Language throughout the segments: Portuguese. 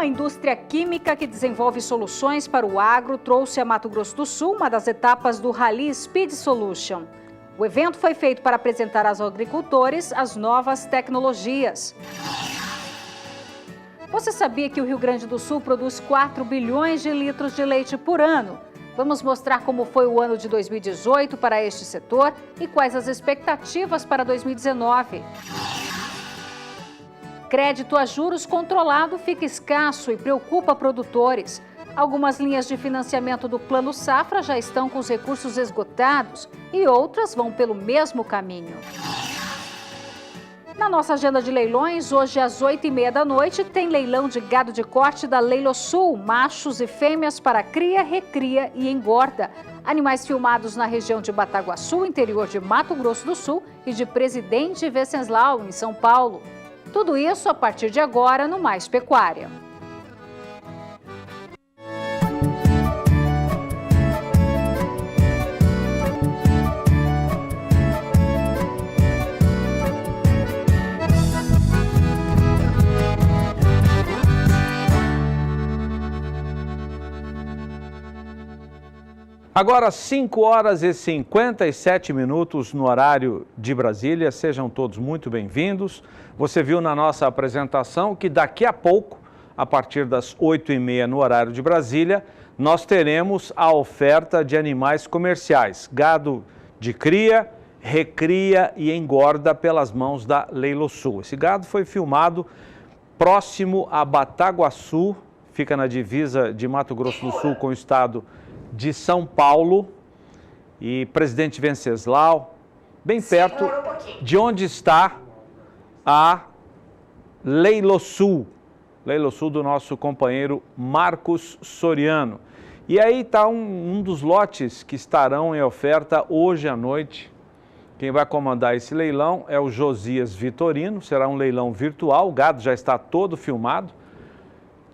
Uma indústria química que desenvolve soluções para o agro trouxe a Mato Grosso do Sul uma das etapas do Rally Speed Solution. O evento foi feito para apresentar aos agricultores as novas tecnologias. Você sabia que o Rio Grande do Sul produz 4 bilhões de litros de leite por ano? Vamos mostrar como foi o ano de 2018 para este setor e quais as expectativas para 2019. Crédito a juros controlado fica escasso e preocupa produtores. Algumas linhas de financiamento do Plano Safra já estão com os recursos esgotados e outras vão pelo mesmo caminho. Na nossa agenda de leilões, hoje às 8h30 da noite, tem leilão de gado de corte da Leilosul, machos e fêmeas para cria, recria e engorda. Animais filmados na região de Bataguaçu, interior de Mato Grosso do Sul, e de Presidente Venceslau, em São Paulo. Tudo isso a partir de agora no Mais Pecuária. Agora 5h57 no horário de Brasília, sejam todos muito bem-vindos. Você viu na nossa apresentação que daqui a pouco, a partir das 8h30 no horário de Brasília, nós teremos a oferta de animais comerciais, gado de cria, recria e engorda pelas mãos da Leilosul. Esse gado foi filmado próximo a Bataguaçu, fica na divisa de Mato Grosso do Sul com o estado de São Paulo, e Presidente Venceslau, bem perto de onde está a Leilosul do nosso companheiro Marcos Soriano. E aí está um dos lotes que estarão em oferta hoje à noite. Quem vai comandar esse leilão é o Josias Vitorino, será um leilão virtual, o gado já está todo filmado.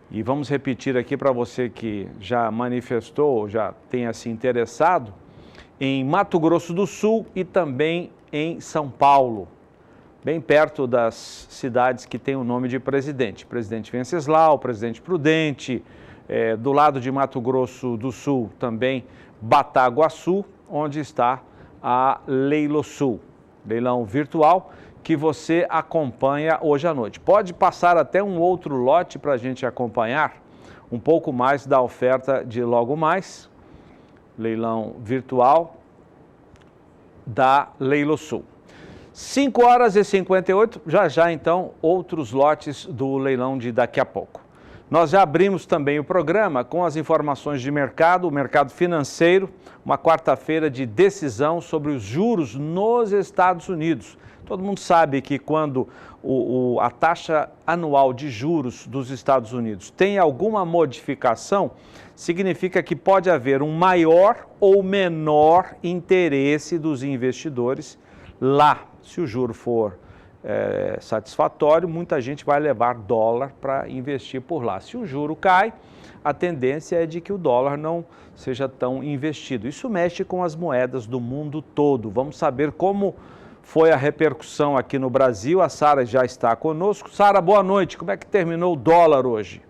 E vamos repetir aqui para você que já manifestou, já tenha se interessado, em Mato Grosso do Sul e também em São Paulo, bem perto das cidades que têm o nome de presidente. Presidente Venceslau, Presidente Prudente, do lado de Mato Grosso do Sul também Bataguaçu, onde está a Leilosul, leilão virtual, que você acompanha hoje à noite. Pode passar até um outro lote para a gente acompanhar um pouco mais da oferta de logo mais, leilão virtual da Leilosul. 5h58, já então outros lotes do leilão de daqui a pouco. Nós já abrimos também o programa com as informações de mercado, o mercado financeiro, uma quarta-feira de decisão sobre os juros nos Estados Unidos. Todo mundo sabe que quando a taxa anual de juros dos Estados Unidos tem alguma modificação, significa que pode haver um maior ou menor interesse dos investidores lá. Se o juro for satisfatório, muita gente vai levar dólar para investir por lá. Se o juro cai, a tendência é de que o dólar não seja tão investido. Isso mexe com as moedas do mundo todo. Vamos saber como foi a repercussão aqui no Brasil. A Sara já está conosco. Sara, boa noite. Como é que terminou o dólar hoje?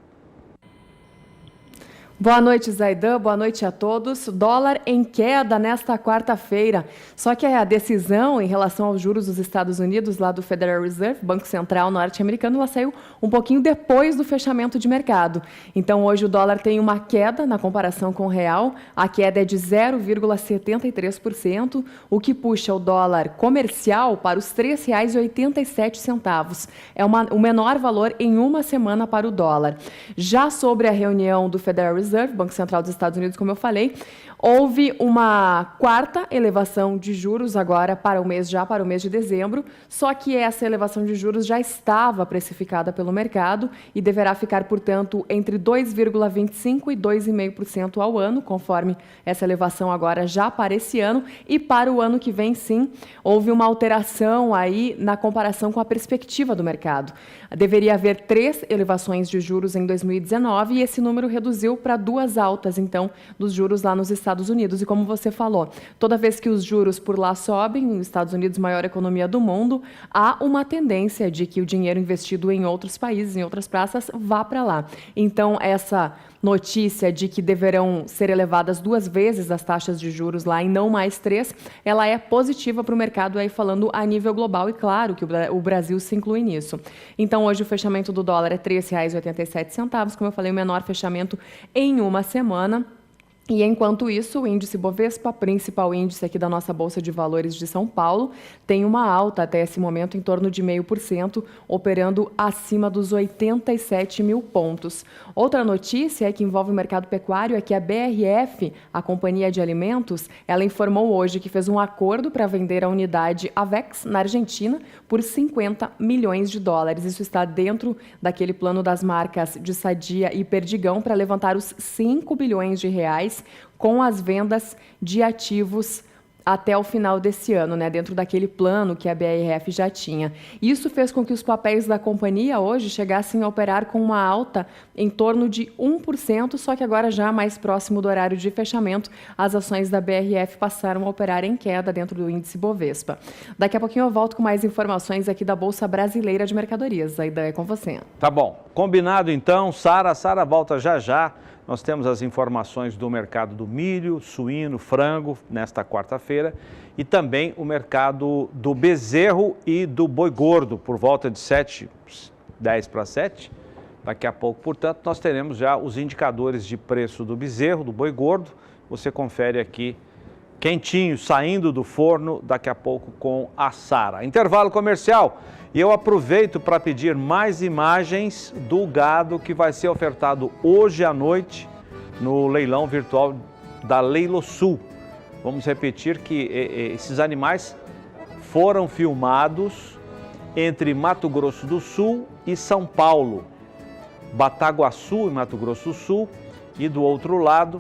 Boa noite, Zaidan. Boa noite a todos. Dólar em queda nesta quarta-feira. Só que a decisão em relação aos juros dos Estados Unidos, lá do Federal Reserve, Banco Central norte-americano, ela saiu um pouquinho depois do fechamento de mercado. Então, hoje o dólar tem uma queda na comparação com o real. A queda é de 0,73%, o que puxa o dólar comercial para os R$ 3,87. É o menor valor em uma semana para o dólar. Já sobre a reunião do Federal Reserve, Banco Central dos Estados Unidos, como eu falei, houve uma quarta elevação de juros agora para o mês de dezembro, só que essa elevação de juros já estava precificada pelo mercado e deverá ficar, portanto, entre 2,25% e 2,5% ao ano, conforme essa elevação agora já para esse ano. E para o ano que vem, sim, houve uma alteração aí na comparação com a perspectiva do mercado. Deveria haver 3 elevações de juros em 2019 e esse número reduziu para 2 altas, então, dos juros lá nos Estados Unidos. E como você falou, toda vez que os juros por lá sobem, os Estados Unidos, maior economia do mundo, há uma tendência de que o dinheiro investido em outros países, em outras praças, vá para lá. Então, essa notícia de que deverão ser elevadas 2 vezes as taxas de juros lá e não mais 3, ela é positiva para o mercado, aí falando a nível global, e claro que o Brasil se inclui nisso. Então, hoje o fechamento do dólar é R$ 3,87, como eu falei, o menor fechamento em uma semana. E enquanto isso, o índice Bovespa, principal índice aqui da nossa Bolsa de Valores de São Paulo, tem uma alta até esse momento em torno de 0,5%, operando acima dos 87 mil pontos. Outra notícia que envolve o mercado pecuário é que a BRF, a Companhia de Alimentos, ela informou hoje que fez um acordo para vender a unidade Avex na Argentina por 50 milhões de dólares. Isso está dentro daquele plano das marcas de Sadia e Perdigão para levantar os 5 bilhões de reais com as vendas de ativos até o final desse ano, né, dentro daquele plano que a BRF já tinha. Isso fez com que os papéis da companhia hoje chegassem a operar com uma alta em torno de 1%, só que agora já mais próximo do horário de fechamento, as ações da BRF passaram a operar em queda dentro do índice Bovespa. Daqui a pouquinho eu volto com mais informações aqui da Bolsa Brasileira de Mercadorias. Aí é com você. Tá bom. Combinado então, Sara. Sara volta já já. Nós temos as informações do mercado do milho, suíno, frango nesta quarta-feira e também o mercado do bezerro e do boi gordo por volta de 10 para 7. Daqui a pouco, portanto, nós teremos já os indicadores de preço do bezerro, do boi gordo. Você confere aqui quentinho, saindo do forno, daqui a pouco com a Sara. Intervalo comercial. E eu aproveito para pedir mais imagens do gado que vai ser ofertado hoje à noite no leilão virtual da Leilosul. Vamos repetir que esses animais foram filmados entre Mato Grosso do Sul e São Paulo, Bataguaçu e Mato Grosso do Sul, e do outro lado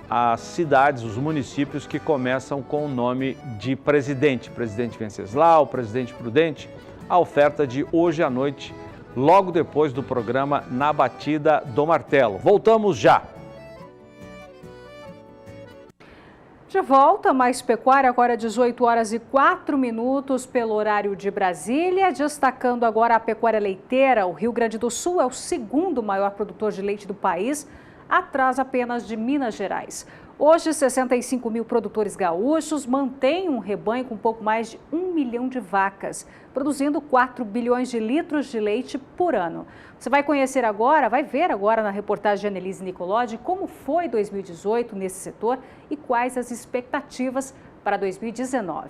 as cidades, os municípios que começam com o nome de Presidente Venceslau, Presidente Prudente. A oferta de hoje à noite, logo depois do programa Na Batida do Martelo. Voltamos já. De volta, mais pecuária, agora 18 horas e 4 minutos pelo horário de Brasília. Destacando agora a pecuária leiteira, o Rio Grande do Sul é o segundo maior produtor de leite do país, atrás apenas de Minas Gerais. Hoje, 65 mil produtores gaúchos mantêm um rebanho com pouco mais de 1 milhão de vacas, produzindo 4 bilhões de litros de leite por ano. Você vai conhecer agora, vai ver agora na reportagem de Annelise Nicolodi como foi 2018 nesse setor e quais as expectativas para 2019.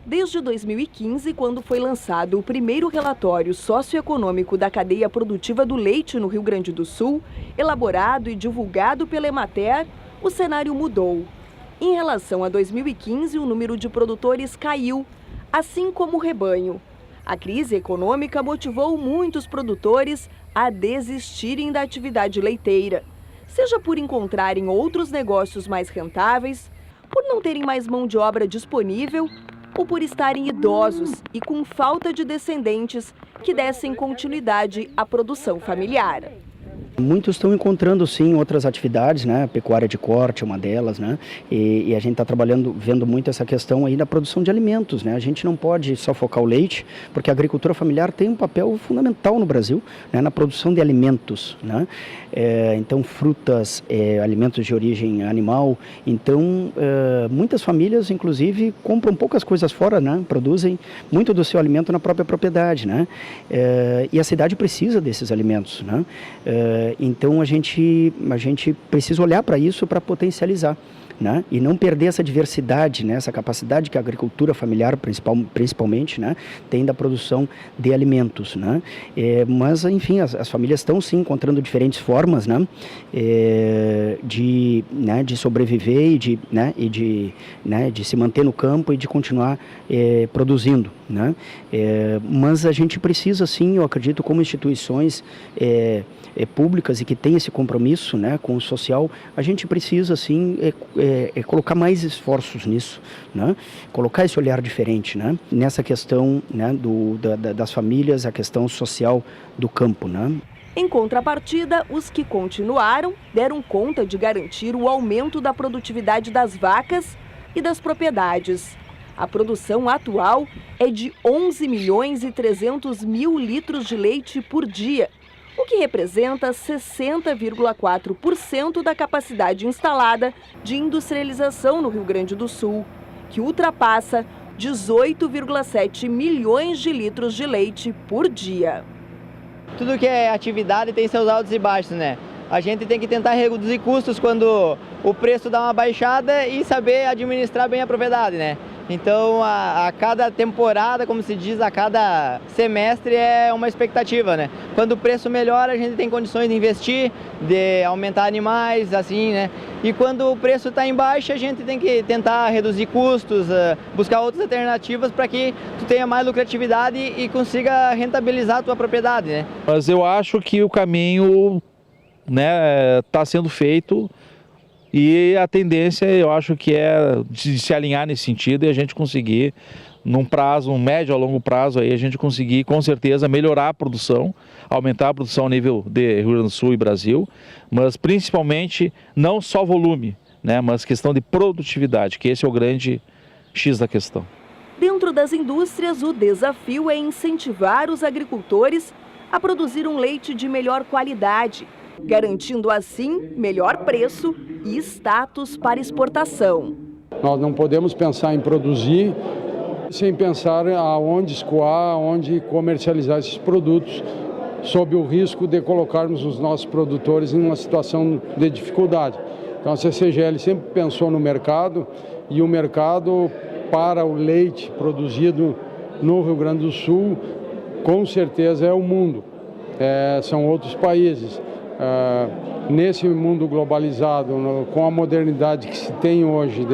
Desde 2015, quando foi lançado o primeiro relatório socioeconômico da cadeia produtiva do leite no Rio Grande do Sul, elaborado e divulgado pela Emater, o cenário mudou. Em relação a 2015, o número de produtores caiu, assim como o rebanho. A crise econômica motivou muitos produtores a desistirem da atividade leiteira, seja por encontrarem outros negócios mais rentáveis, por não terem mais mão de obra disponível, ou por estarem idosos e com falta de descendentes que dessem continuidade à produção familiar. Muitos estão encontrando sim outras atividades, né? Pecuária de corte é uma delas, né? E a gente está trabalhando, vendo muito essa questão aí da produção de alimentos, né? A gente não pode só focar o leite, porque a agricultura familiar tem um papel fundamental no Brasil, né? Na produção de alimentos, né? Então frutas, alimentos de origem animal. Então muitas famílias, inclusive, compram poucas coisas fora, né? Produzem muito do seu alimento na própria propriedade, né? E a cidade precisa desses alimentos, né? Então a gente precisa olhar para isso para potencializar, né? E não perder essa diversidade, né? Essa capacidade que a agricultura familiar, principalmente, né? Tem da produção de alimentos, né? Mas, enfim, as famílias estão sim encontrando diferentes formas, né? De sobreviver e de se manter no campo e de continuar produzindo, né? Mas a gente precisa sim, eu acredito, como instituições públicas e que tem esse compromisso, né, com o social, a gente precisa sim colocar mais esforços nisso, né, colocar esse olhar diferente, né, nessa questão, né, das famílias, a questão social do campo, né. Em contrapartida, os que continuaram deram conta de garantir o aumento da produtividade das vacas e das propriedades. A produção atual é de 11.300.000 litros de leite por dia, o que representa 60,4% da capacidade instalada de industrialização no Rio Grande do Sul, que ultrapassa 18,7 milhões de litros de leite por dia. Tudo que é atividade tem seus altos e baixos, né? A gente tem que tentar reduzir custos quando o preço dá uma baixada e saber administrar bem a propriedade, né? Então, a cada temporada, como se diz, a cada semestre é uma expectativa, né? Quando o preço melhora, a gente tem condições de investir, de aumentar animais, assim, né? E quando o preço está em baixa, a gente tem que tentar reduzir custos, buscar outras alternativas para que tu tenha mais lucratividade e consiga rentabilizar a tua propriedade, né? Mas eu acho que o caminho, né, está sendo feito. E a tendência, eu acho que é de se alinhar nesse sentido e a gente conseguir, num prazo, um médio a longo prazo, aí a gente conseguir, com certeza, melhorar a produção, aumentar a produção a nível de Rio Grande do Sul e Brasil, mas principalmente não só volume, né, mas questão de produtividade, que esse é o grande X da questão. Dentro das indústrias, o desafio é incentivar os agricultores a produzir um leite de melhor qualidade, garantindo assim melhor preço e status para exportação. Nós não podemos pensar em produzir sem pensar aonde escoar, aonde comercializar esses produtos, sob o risco de colocarmos os nossos produtores em uma situação de dificuldade. Então a CCGL sempre pensou no mercado e o mercado para o leite produzido no Rio Grande do Sul, com certeza é o mundo, são outros países. Nesse mundo globalizado, com a modernidade que se tem hoje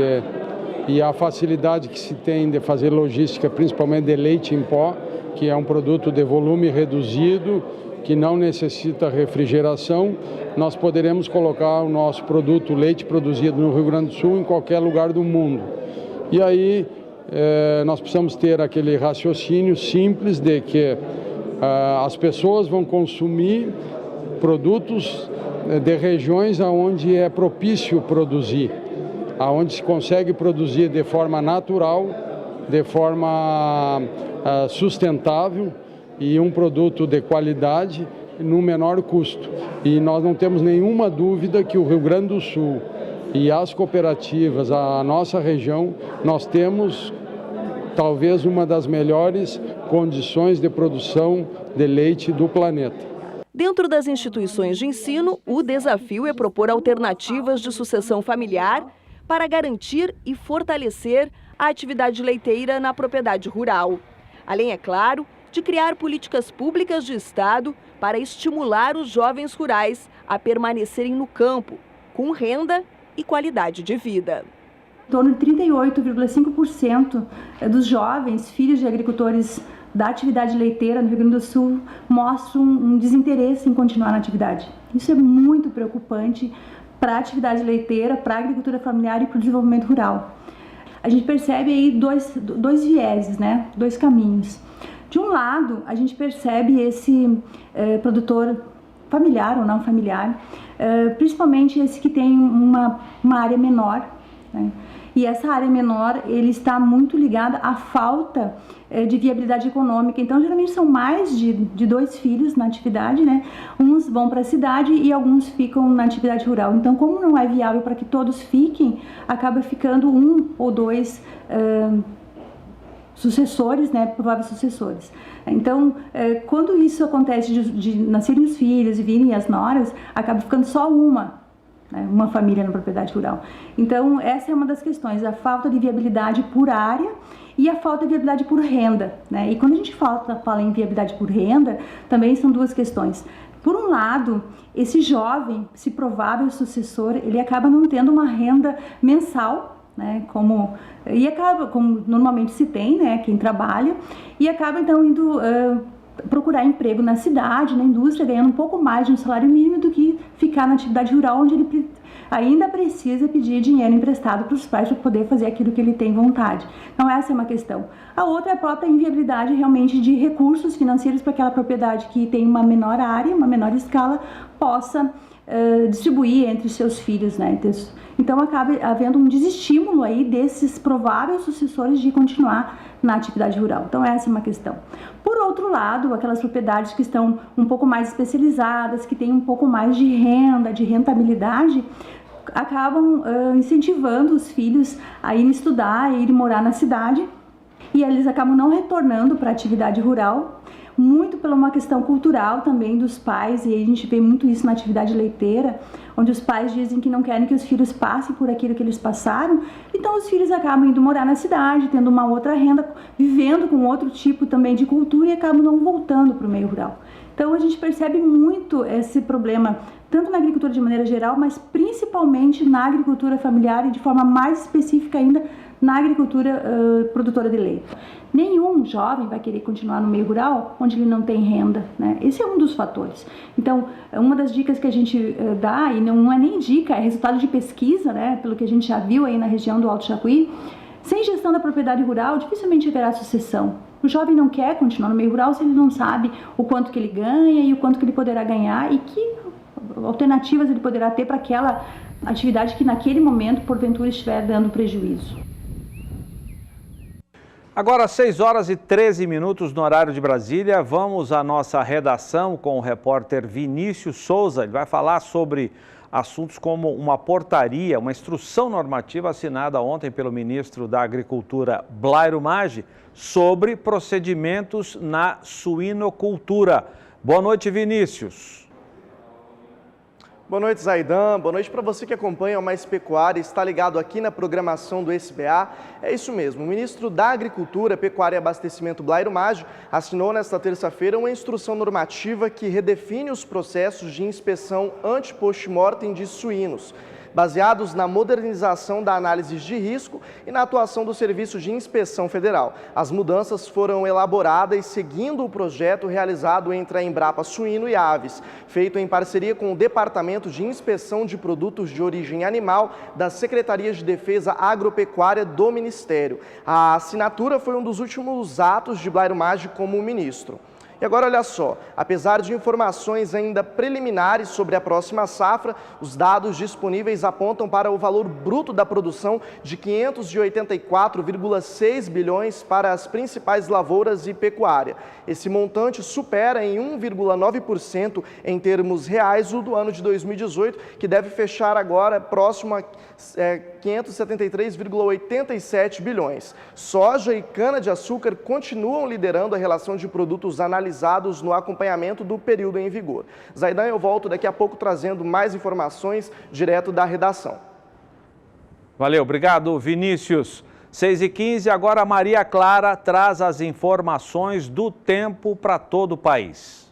e a facilidade que se tem de fazer logística, principalmente de leite em pó, que é um produto de volume reduzido, que não necessita refrigeração, nós poderemos colocar o nosso produto, leite produzido no Rio Grande do Sul, em qualquer lugar do mundo. E aí nós precisamos ter aquele raciocínio simples de que as pessoas vão consumir produtos de regiões onde é propício produzir, onde se consegue produzir de forma natural, de forma sustentável e um produto de qualidade no menor custo. E nós não temos nenhuma dúvida que o Rio Grande do Sul e as cooperativas, a nossa região, nós temos talvez uma das melhores condições de produção de leite do planeta. Dentro das instituições de ensino, o desafio é propor alternativas de sucessão familiar para garantir e fortalecer a atividade leiteira na propriedade rural. Além, é claro, de criar políticas públicas de Estado para estimular os jovens rurais a permanecerem no campo, com renda e qualidade de vida. Em torno de 38,5% dos jovens filhos de agricultores da atividade leiteira no Rio Grande do Sul mostram um desinteresse em continuar na atividade. Isso é muito preocupante para a atividade leiteira, para a agricultura familiar e para o desenvolvimento rural. A gente percebe aí dois vieses, né? Dois caminhos. De um lado, a gente percebe esse produtor familiar ou não familiar, principalmente esse que tem uma área menor, né? E essa área menor, ele está muito ligada à falta de viabilidade econômica. Então, geralmente são mais de 2 filhos na atividade, né? Uns vão para a cidade e alguns ficam na atividade rural. Então, como não é viável para que todos fiquem, acaba ficando 1 ou 2 sucessores, né? Prováveis sucessores. Então, quando isso acontece de nascerem os filhos e virem as noras, acaba ficando só uma família na propriedade rural. Então, essa é uma das questões, a falta de viabilidade por área e a falta de viabilidade por renda, né? E quando a gente fala em viabilidade por renda, também são duas questões. Por um lado, esse jovem, esse provável sucessor, ele acaba não tendo uma renda mensal, né? Como normalmente se tem, né? Quem trabalha, e acaba então indo procurar emprego na cidade, na indústria, ganhando um pouco mais de um salário mínimo do que ficar na atividade rural, onde ele ainda precisa pedir dinheiro emprestado para os pais para poder fazer aquilo que ele tem vontade. Então essa é uma questão. A outra é a própria inviabilidade realmente de recursos financeiros para aquela propriedade que tem uma menor área, uma menor escala, possa distribuir entre os seus filhos, né? Então acaba havendo um desestímulo aí desses prováveis sucessores de continuar na atividade rural. Então essa é uma questão. Por outro lado, aquelas propriedades que estão um pouco mais especializadas, que têm um pouco mais de renda, de rentabilidade, acabam incentivando os filhos a irem estudar, a irem morar na cidade, e eles acabam não retornando para a atividade rural, muito por uma questão cultural também dos pais, e a gente vê muito isso na atividade leiteira, onde os pais dizem que não querem que os filhos passem por aquilo que eles passaram, então os filhos acabam indo morar na cidade, tendo uma outra renda, vivendo com outro tipo também de cultura e acabam não voltando para o meio rural. Então a gente percebe muito esse problema, tanto na agricultura de maneira geral, mas principalmente na agricultura familiar e de forma mais específica ainda na agricultura produtora de leite. Nenhum jovem vai querer continuar no meio rural onde ele não tem renda, né? Esse é um dos fatores. Então, uma das dicas que a gente dá, e não é nem dica, é resultado de pesquisa, né? Pelo que a gente já viu aí na região do Alto Jacuí, sem gestão da propriedade rural, dificilmente haverá sucessão. O jovem não quer continuar no meio rural se ele não sabe o quanto que ele ganha e o quanto que ele poderá ganhar e que alternativas ele poderá ter para aquela atividade que naquele momento, porventura, estiver dando prejuízo. Agora, 6h13 no horário de Brasília, vamos à nossa redação com o repórter Vinícius Souza. Ele vai falar sobre assuntos como uma portaria, uma instrução normativa assinada ontem pelo ministro da Agricultura, Blairo Maggi, sobre procedimentos na suinocultura. Boa noite, Vinícius. Boa noite, Zaidan. Boa noite para você que acompanha o Mais Pecuária e está ligado aqui na programação do SBA. É isso mesmo, o ministro da Agricultura, Pecuária e Abastecimento, Blairo Maggi, assinou nesta terça-feira uma instrução normativa que redefine os processos de inspeção ante-post-mortem de suínos, baseados na modernização da análise de risco e na atuação do Serviço de Inspeção Federal. As mudanças foram elaboradas seguindo o projeto realizado entre a Embrapa Suíno e Aves, feito em parceria com o Departamento de Inspeção de Produtos de Origem Animal da Secretaria de Defesa Agropecuária do Ministério. A assinatura foi um dos últimos atos de Blairo Maggi como ministro. E agora olha só, apesar de informações ainda preliminares sobre a próxima safra, os dados disponíveis apontam para o valor bruto da produção de 584,6 bilhões para as principais lavouras e pecuária. Esse montante supera em 1,9% em termos reais o do ano de 2018, que deve fechar agora próximo a 573,87 bilhões. Soja e cana-de-açúcar continuam liderando a relação de produtos analisados no acompanhamento do período em vigor. Zaidan, eu volto daqui a pouco trazendo mais informações direto da redação. Valeu, obrigado, Vinícius. 6h15, agora a Maria Clara traz as informações do tempo para todo o país.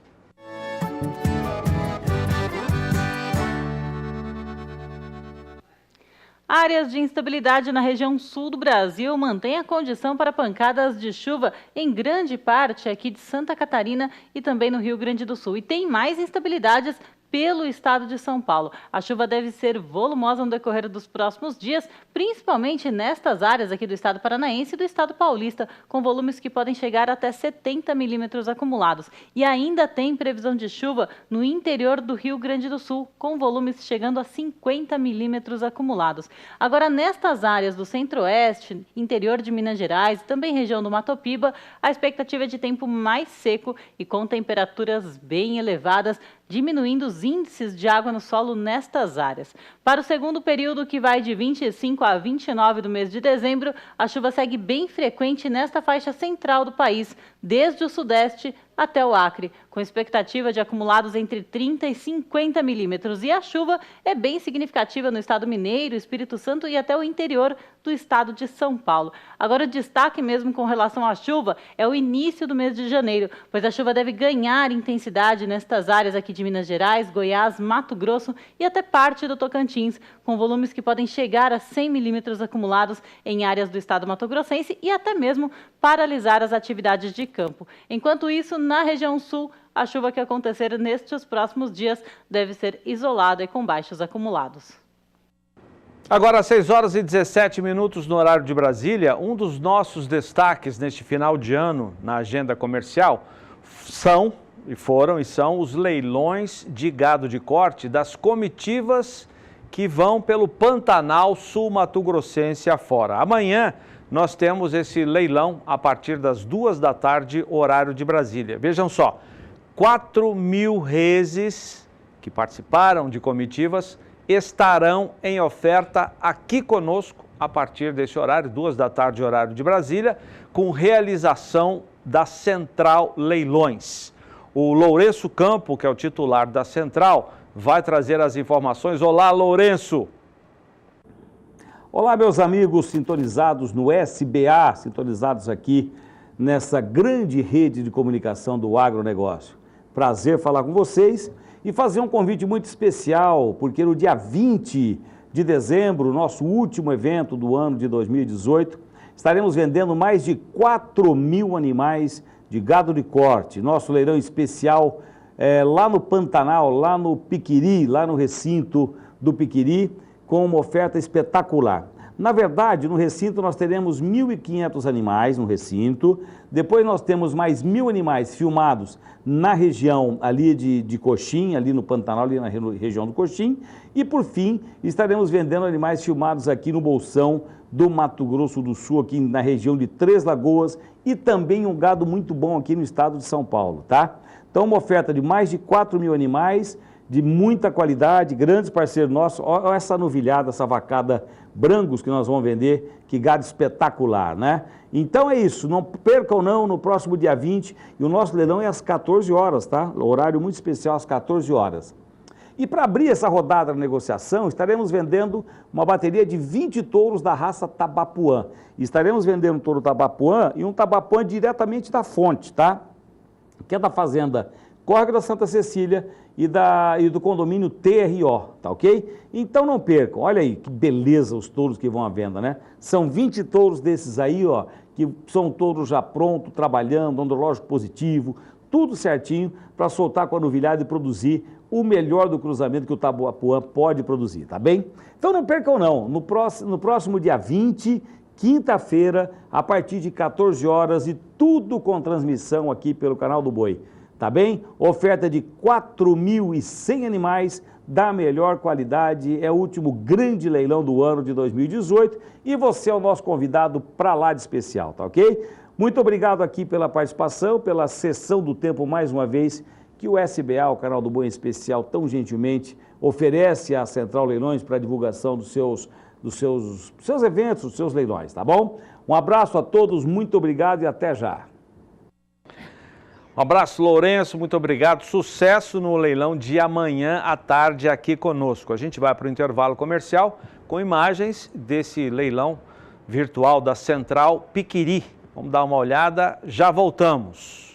Áreas de instabilidade na região sul do Brasil mantêm a condição para pancadas de chuva em grande parte aqui de Santa Catarina e também no Rio Grande do Sul. E tem mais instabilidades pelo estado de São Paulo. A chuva deve ser volumosa no decorrer dos próximos dias, principalmente nestas áreas aqui do estado paranaense e do estado paulista, com volumes que podem chegar até 70 milímetros acumulados. E ainda tem previsão de chuva no interior do Rio Grande do Sul, com volumes chegando a 50 milímetros acumulados. Agora, nestas áreas do centro-oeste, interior de Minas Gerais e também região do Mato Piba, a expectativa é de tempo mais seco e com temperaturas bem elevadas, diminuindo os índices de água no solo nestas áreas. Para o segundo período, que vai de 25 a 29 do mês de dezembro, a chuva segue bem frequente nesta faixa central do país, desde o sudeste até o Acre, com expectativa de acumulados entre 30 e 50 milímetros. E a chuva é bem significativa no estado mineiro, Espírito Santo e até o interior do estado de São Paulo. Agora, o destaque mesmo com relação à chuva é o início do mês de janeiro, pois a chuva deve ganhar intensidade nestas áreas aqui de Minas Gerais, Goiás, Mato Grosso e até parte do Tocantins, com volumes que podem chegar a 100 milímetros acumulados em áreas do estado mato-grossense e até mesmo paralisar as atividades de campo. Enquanto isso, na região sul, a chuva que acontecer nestes próximos dias deve ser isolada e com baixos acumulados. Agora, às 6 horas e 17 minutos no horário de Brasília, um dos nossos destaques neste final de ano na agenda comercial são os leilões de gado de corte das comitivas que vão pelo Pantanal sul-mato-grossense afora. Amanhã nós temos esse leilão a partir das 2 da tarde, horário de Brasília. Vejam só, 4.000 reses que participaram de comitivas estarão em oferta aqui conosco a partir desse horário, 2 da tarde, horário de Brasília, com realização da Central Leilões. O Lourenço Campo, que é o titular da Central, vai trazer as informações. Olá, Lourenço! Olá, meus amigos sintonizados no SBA, sintonizados aqui nessa grande rede de comunicação do agronegócio. Prazer falar com vocês e fazer um convite muito especial, porque no dia 20 de dezembro, nosso último evento do ano de 2018, estaremos vendendo mais de 4.000 animais de gado de corte. Nosso leilão especial lá no Pantanal, lá no Piquiri, lá no recinto do Piquiri, com uma oferta espetacular. Na verdade, no recinto nós teremos 1.500 animais no recinto, depois nós temos mais 1.000 animais filmados na região ali de Coxim, ali no Pantanal, ali na região do Coxim, e por fim estaremos vendendo animais filmados aqui no Bolsão do Mato Grosso do Sul, aqui na região de Três Lagoas, e também um gado muito bom aqui no estado de São Paulo, tá? Então uma oferta de mais de 4.000 animais, de muita qualidade, grandes parceiros nossos. Olha essa novilhada, essa vacada Brangos que nós vamos vender, que gado espetacular, né? Então é isso, não percam não, no próximo dia 20, e o nosso leilão é às 14 horas, tá? Horário muito especial, às 14 horas. E para abrir essa rodada de negociação, estaremos vendendo uma bateria de 20 touros da raça Tabapuã. Estaremos vendendo um touro Tabapuã e um Tabapuã diretamente da fonte, tá? Que é da fazenda Córrego da Santa Cecília e do condomínio TRO, tá ok? Então não percam, olha aí que beleza os touros que vão à venda, né? São 20 touros desses aí, ó, que são touros já prontos, trabalhando, andrológico positivo, tudo certinho para soltar com a novilhada e produzir o melhor do cruzamento que o Tabapuã pode produzir, tá bem? Então não percam não, no próximo dia 20, quinta-feira, a partir de 14 horas e tudo com transmissão aqui pelo canal do Boi. Tá bem? Oferta de 4.100 animais da melhor qualidade, é o último grande leilão do ano de 2018 e você é o nosso convidado para lá de especial, tá ok? Muito obrigado aqui pela participação, pela cessão do tempo mais uma vez que o SBA, o canal do Boi em Especial, tão gentilmente oferece à Central Leilões para divulgação dos seus eventos, dos seus leilões, tá bom? Um abraço a todos, muito obrigado e até já. Um abraço, Lourenço, muito obrigado. Sucesso no leilão de amanhã à tarde aqui conosco. A gente vai para o intervalo comercial com imagens desse leilão virtual da Central Piquiri. Vamos dar uma olhada, já voltamos.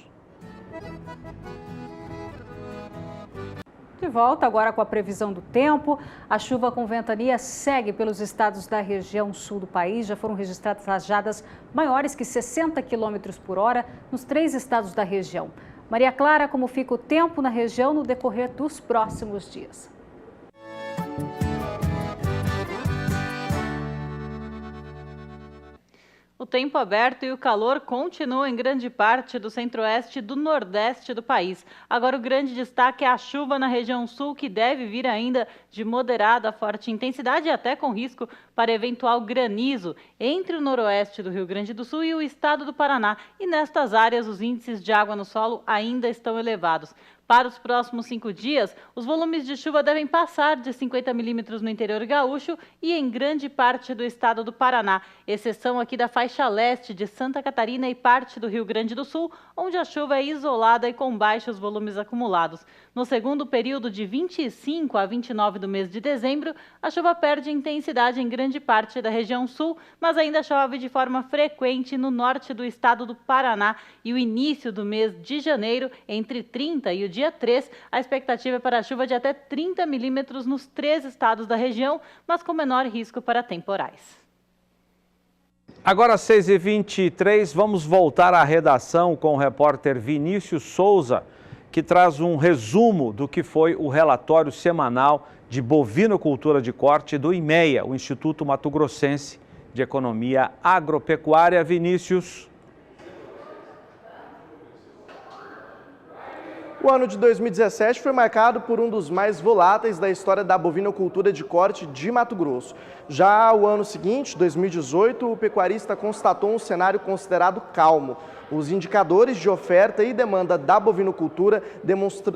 De volta agora com a previsão do tempo. A chuva com ventania segue pelos estados da região sul do país. Já foram registradas rajadas maiores que 60 km por hora nos 3 estados da região. Maria Clara, como fica o tempo na região no decorrer dos próximos dias? O tempo aberto e o calor continuam em grande parte do centro-oeste e do nordeste do país. Agora o grande destaque é a chuva na região sul, que deve vir ainda de moderada a forte intensidade e até com risco para eventual granizo entre o noroeste do Rio Grande do Sul e o estado do Paraná. E nestas áreas os índices de água no solo ainda estão elevados. Para os próximos 5 dias, os volumes de chuva devem passar de 50 milímetros no interior gaúcho e em grande parte do estado do Paraná, exceção aqui da faixa leste de Santa Catarina e parte do Rio Grande do Sul, onde a chuva é isolada e com baixos volumes acumulados. No segundo período de 25 a 29 do mês de dezembro, a chuva perde intensidade em grande parte da região sul, mas ainda chove de forma frequente no norte do estado do Paraná e o início do mês de janeiro, entre 30 e o dia dia 3. A expectativa é para chuva de até 30 milímetros nos 3 estados da região, mas com menor risco para temporais. Agora, 6h23, vamos voltar à redação com o repórter Vinícius Souza, que traz um resumo do que foi o relatório semanal de bovinocultura de corte do IMEA, o Instituto Mato Grossense de Economia Agropecuária. Vinícius. O ano de 2017 foi marcado por um dos mais voláteis da história da bovinocultura de corte de Mato Grosso. Já o ano seguinte, 2018, o pecuarista constatou um cenário considerado calmo. Os indicadores de oferta e demanda da bovinocultura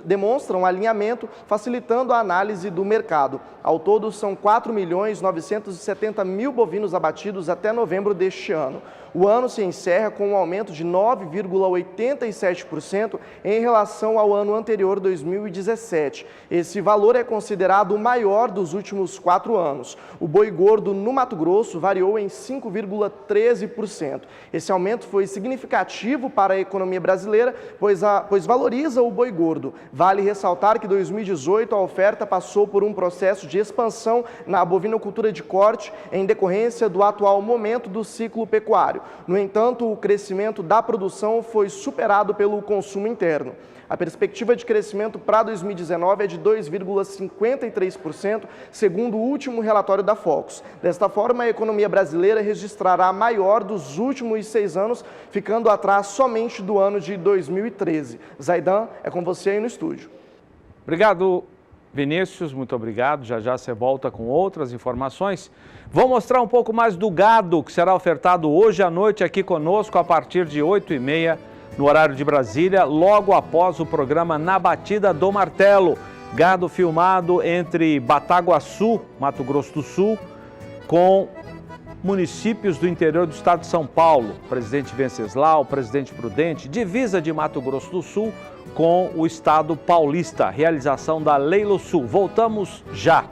demonstram alinhamento, facilitando a análise do mercado. Ao todo, são 4.970.000 bovinos abatidos até novembro deste ano. O ano se encerra com um aumento de 9,87% em relação ao ano anterior, 2017. Esse valor é considerado o maior dos últimos 4 anos. O boi gordo no Mato Grosso variou em 5,13%. Esse aumento foi significativo para a economia brasileira, pois valoriza o boi gordo. Vale ressaltar que em 2018 a oferta passou por um processo de expansão na bovinocultura de corte em decorrência do atual momento do ciclo pecuário. No entanto, o crescimento da produção foi superado pelo consumo interno. A perspectiva de crescimento para 2019 é de 2,53%, segundo o último relatório da Focus. Desta forma, a economia brasileira registrará a maior dos últimos 6 anos, ficando atrás somente do ano de 2013. Zaidan, é com você aí no estúdio. Obrigado, Vinícius, muito obrigado. Já já você volta com outras informações. Vou mostrar um pouco mais do gado que será ofertado hoje à noite aqui conosco a partir de 8h30 no horário de Brasília, logo após o programa Na Batida do Martelo. Gado filmado entre Bataguaçu, Mato Grosso do Sul, com municípios do interior do estado de São Paulo, Presidente Venceslau, Presidente Prudente, divisa de Mato Grosso do Sul com o estado paulista, realização da Leilo Sul. Voltamos já.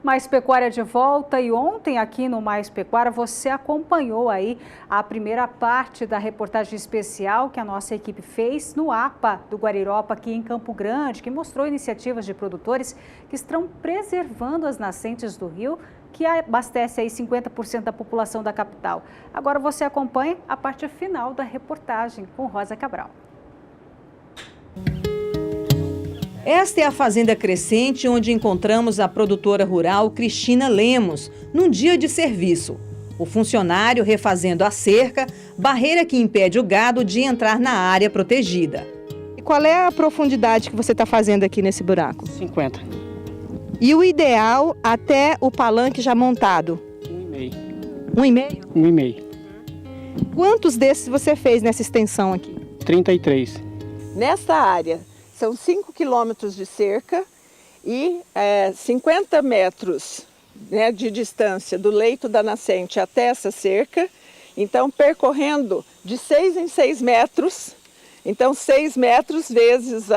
Mais Pecuária de volta, e ontem aqui no Mais Pecuária você acompanhou aí a primeira parte da reportagem especial que a nossa equipe fez no APA do Guariropa aqui em Campo Grande, que mostrou iniciativas de produtores que estão preservando as nascentes do rio, que abastece aí 50% da população da capital. Agora você acompanha a parte final da reportagem com Rosa Cabral. Esta é a Fazenda Crescente, onde encontramos a produtora rural Cristina Lemos, num dia de serviço. O funcionário refazendo a cerca, barreira que impede o gado de entrar na área protegida. E qual é a profundidade que você está fazendo aqui nesse buraco? 50. E o ideal até o palanque já montado? 1,5. 1,5? 1,5. Quantos desses você fez nessa extensão aqui? 33. Nesta área, são 5 quilômetros de cerca e 50 metros, né, de distância do leito da nascente até essa cerca. Então, percorrendo de 6 em 6 metros, então 6 metros vezes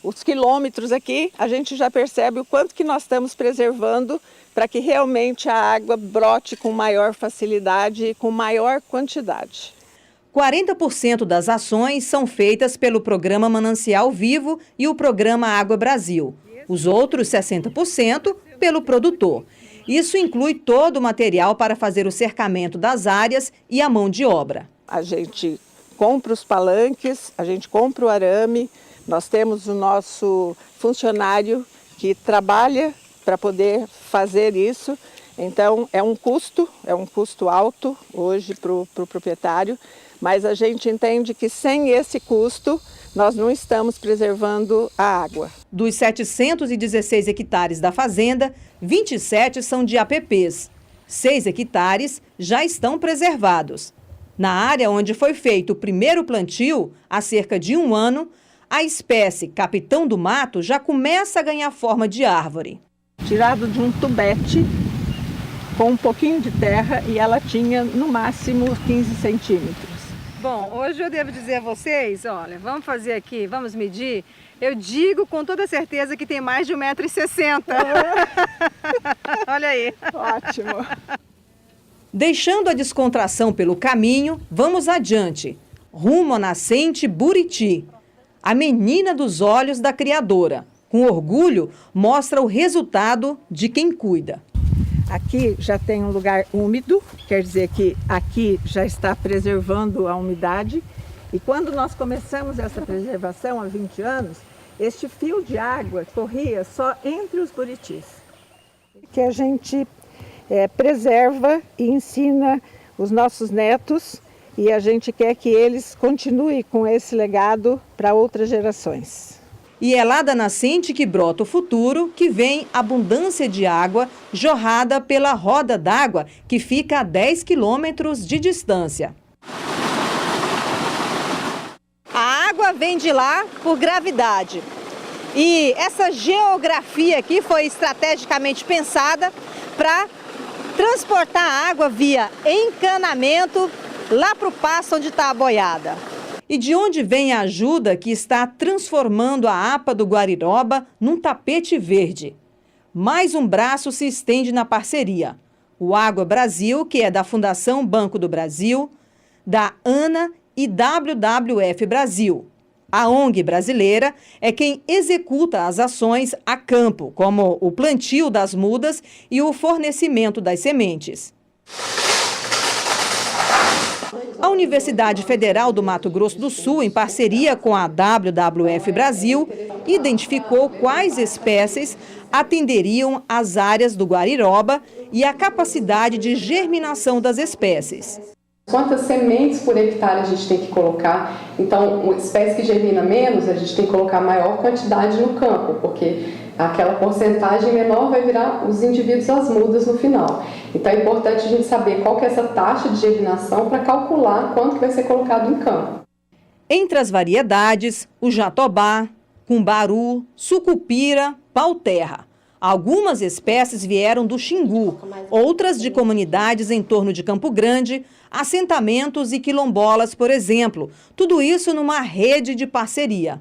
os quilômetros aqui, a gente já percebe o quanto que nós estamos preservando para que realmente a água brote com maior facilidade e com maior quantidade. 40% das ações são feitas pelo Programa Manancial Vivo e o Programa Água Brasil. Os outros 60% pelo produtor. Isso inclui todo o material para fazer o cercamento das áreas e a mão de obra. A gente compra os palanques, a gente compra o arame, nós temos o nosso funcionário que trabalha para poder fazer isso. Então é um custo alto hoje para o proprietário, mas a gente entende que sem esse custo nós não estamos preservando a água. Dos 716 hectares da fazenda, 27 são de APPs. 6 hectares já estão preservados. Na área onde foi feito o primeiro plantio, há cerca de 1 ano, a espécie capitão do mato já começa a ganhar forma de árvore. Tirado de um tubete com um pouquinho de terra e ela tinha no máximo 15 centímetros. Bom, hoje eu devo dizer a vocês, olha, vamos fazer aqui, vamos medir. Eu digo com toda certeza que tem mais de 1,60 m. Olha aí. Ótimo. Deixando a descontração pelo caminho, vamos adiante, rumo à nascente Buriti, a menina dos olhos da criadora. Com orgulho, mostra o resultado de quem cuida. Aqui já tem um lugar úmido, quer dizer que aqui já está preservando a umidade. E quando nós começamos essa preservação há 20 anos, este fio de água corria só entre os buritis. Que a gente preserva e ensina os nossos netos e a gente quer que eles continuem com esse legado para outras gerações. E é lá da nascente que brota o futuro, que vem abundância de água jorrada pela roda d'água, que fica a 10 quilômetros de distância. A água vem de lá por gravidade. E essa geografia aqui foi estrategicamente pensada para transportar a água via encanamento lá para o passo onde está a boiada. E de onde vem a ajuda que está transformando a APA do Guariroba num tapete verde? Mais um braço se estende na parceria. O Água Brasil, que é da Fundação Banco do Brasil, da ANA e WWF Brasil. A ONG brasileira é quem executa as ações a campo, como o plantio das mudas e o fornecimento das sementes. A Universidade Federal do Mato Grosso do Sul, em parceria com a WWF Brasil, identificou quais espécies atenderiam as áreas do Guariroba e a capacidade de germinação das espécies. Quantas sementes por hectare a gente tem que colocar? Então, uma espécie que germina menos, a gente tem que colocar maior quantidade no campo, porque aquela porcentagem menor vai virar os indivíduos das mudas no final. Então é importante a gente saber qual que é essa taxa de germinação para calcular quanto que vai ser colocado em campo. Entre as variedades, o jatobá, cumbaru, sucupira, pau-terra. Algumas espécies vieram do Xingu, outras de comunidades em torno de Campo Grande, assentamentos e quilombolas, por exemplo. Tudo isso numa rede de parceria.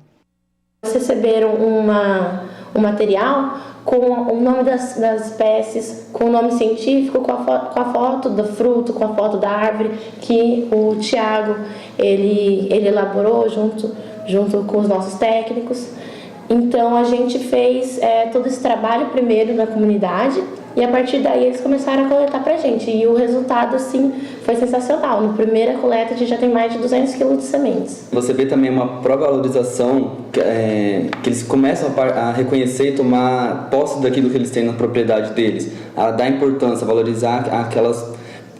Receberam um material com o nome das espécies, com o nome científico, com a foto do fruto, com a foto da árvore, que o Tiago ele elaborou junto com os nossos técnicos. Então a gente fez todo esse trabalho primeiro na comunidade e a partir daí eles começaram a coletar pra gente. E o resultado, assim, foi sensacional. Na primeira coleta a gente já tem mais de 200 kg de sementes. Você vê também uma provalorização que eles começam a reconhecer e tomar posse daquilo que eles têm na propriedade deles. A dar importância, a valorizar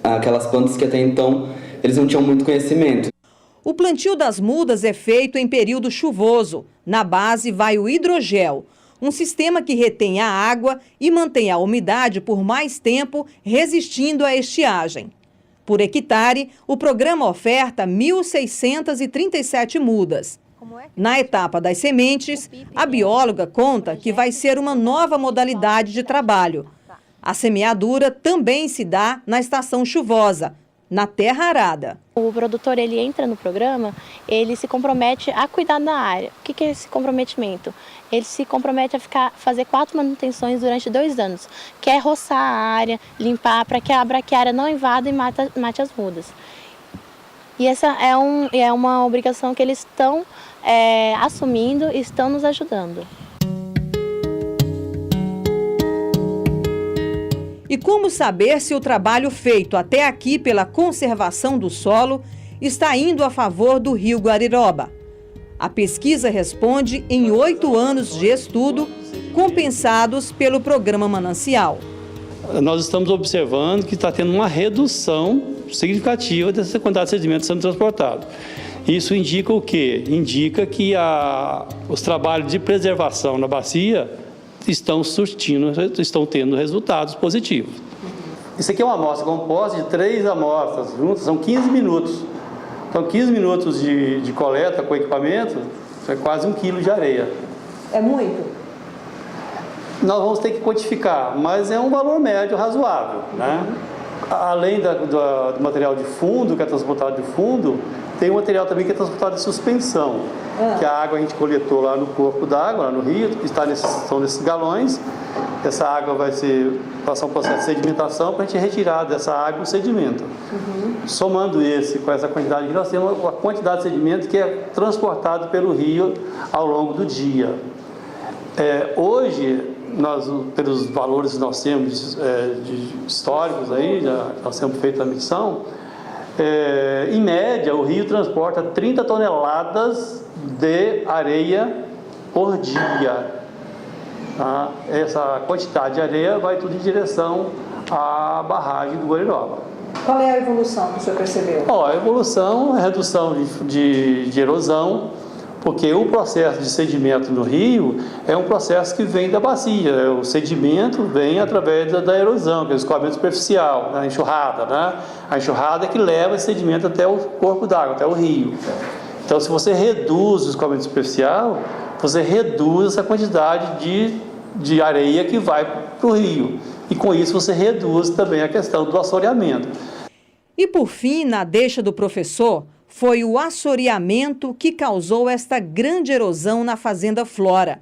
aquelas plantas que até então eles não tinham muito conhecimento. O plantio das mudas é feito em período chuvoso. Na base vai o hidrogel, um sistema que retém a água e mantém a umidade por mais tempo, resistindo à estiagem. Por hectare, o programa oferta 1.637 mudas. Na etapa das sementes, a bióloga conta que vai ser uma nova modalidade de trabalho. A semeadura também se dá na estação chuvosa, na terra arada. O produtor ele entra no programa, ele se compromete a cuidar da área. O que é esse comprometimento? Ele se compromete a fazer 4 manutenções durante 2 anos, que é roçar a área, limpar para que a braquiária não invada e mate as mudas. E essa é uma obrigação que eles estão assumindo e estão nos ajudando. E como saber se o trabalho feito até aqui pela conservação do solo está indo a favor do Rio Guariroba? A pesquisa responde em 8 anos de estudo, compensados pelo Programa Manancial. Nós estamos observando que está tendo uma redução significativa dessa quantidade de sedimentos sendo transportados. Isso indica o quê? Indica que os trabalhos de preservação na bacia estão tendo resultados positivos. Isso aqui é uma amostra composta de 3 amostras juntas, são 15 minutos. Então, 15 minutos de coleta com equipamento, isso é quase 1 quilo de areia. É muito? Nós vamos ter que quantificar, mas é um valor médio razoável, né? Além do material de fundo, que é transportado de fundo, Tem um material também que é transportado em suspensão, que a água a gente coletou lá no corpo d'água, lá no rio, que são nesses galões. Essa água vai passar um processo de sedimentação para a gente retirar dessa água o sedimento. Somando com essa quantidade, nós temos a quantidade de sedimento que é transportado pelo rio ao longo do dia. Hoje, pelos valores que nós temos históricos aí, nós temos feito a medição, em média, o rio transporta 30 toneladas de areia por dia. Tá? Essa quantidade de areia vai tudo em direção à barragem do Guariroba. Qual é a evolução que o senhor percebeu? A evolução é a redução de erosão, porque o processo de sedimento no rio é um processo que vem da bacia. O sedimento vem através da erosão, que é o escoamento superficial, a enxurrada, né? A enxurrada é que leva esse sedimento até o corpo d'água, até o rio. Então, se você reduz o escoamento superficial, você reduz essa quantidade de areia que vai para o rio. E com isso você reduz também a questão do assoreamento. E por fim, na deixa do professor, foi o assoreamento que causou esta grande erosão na Fazenda Flora.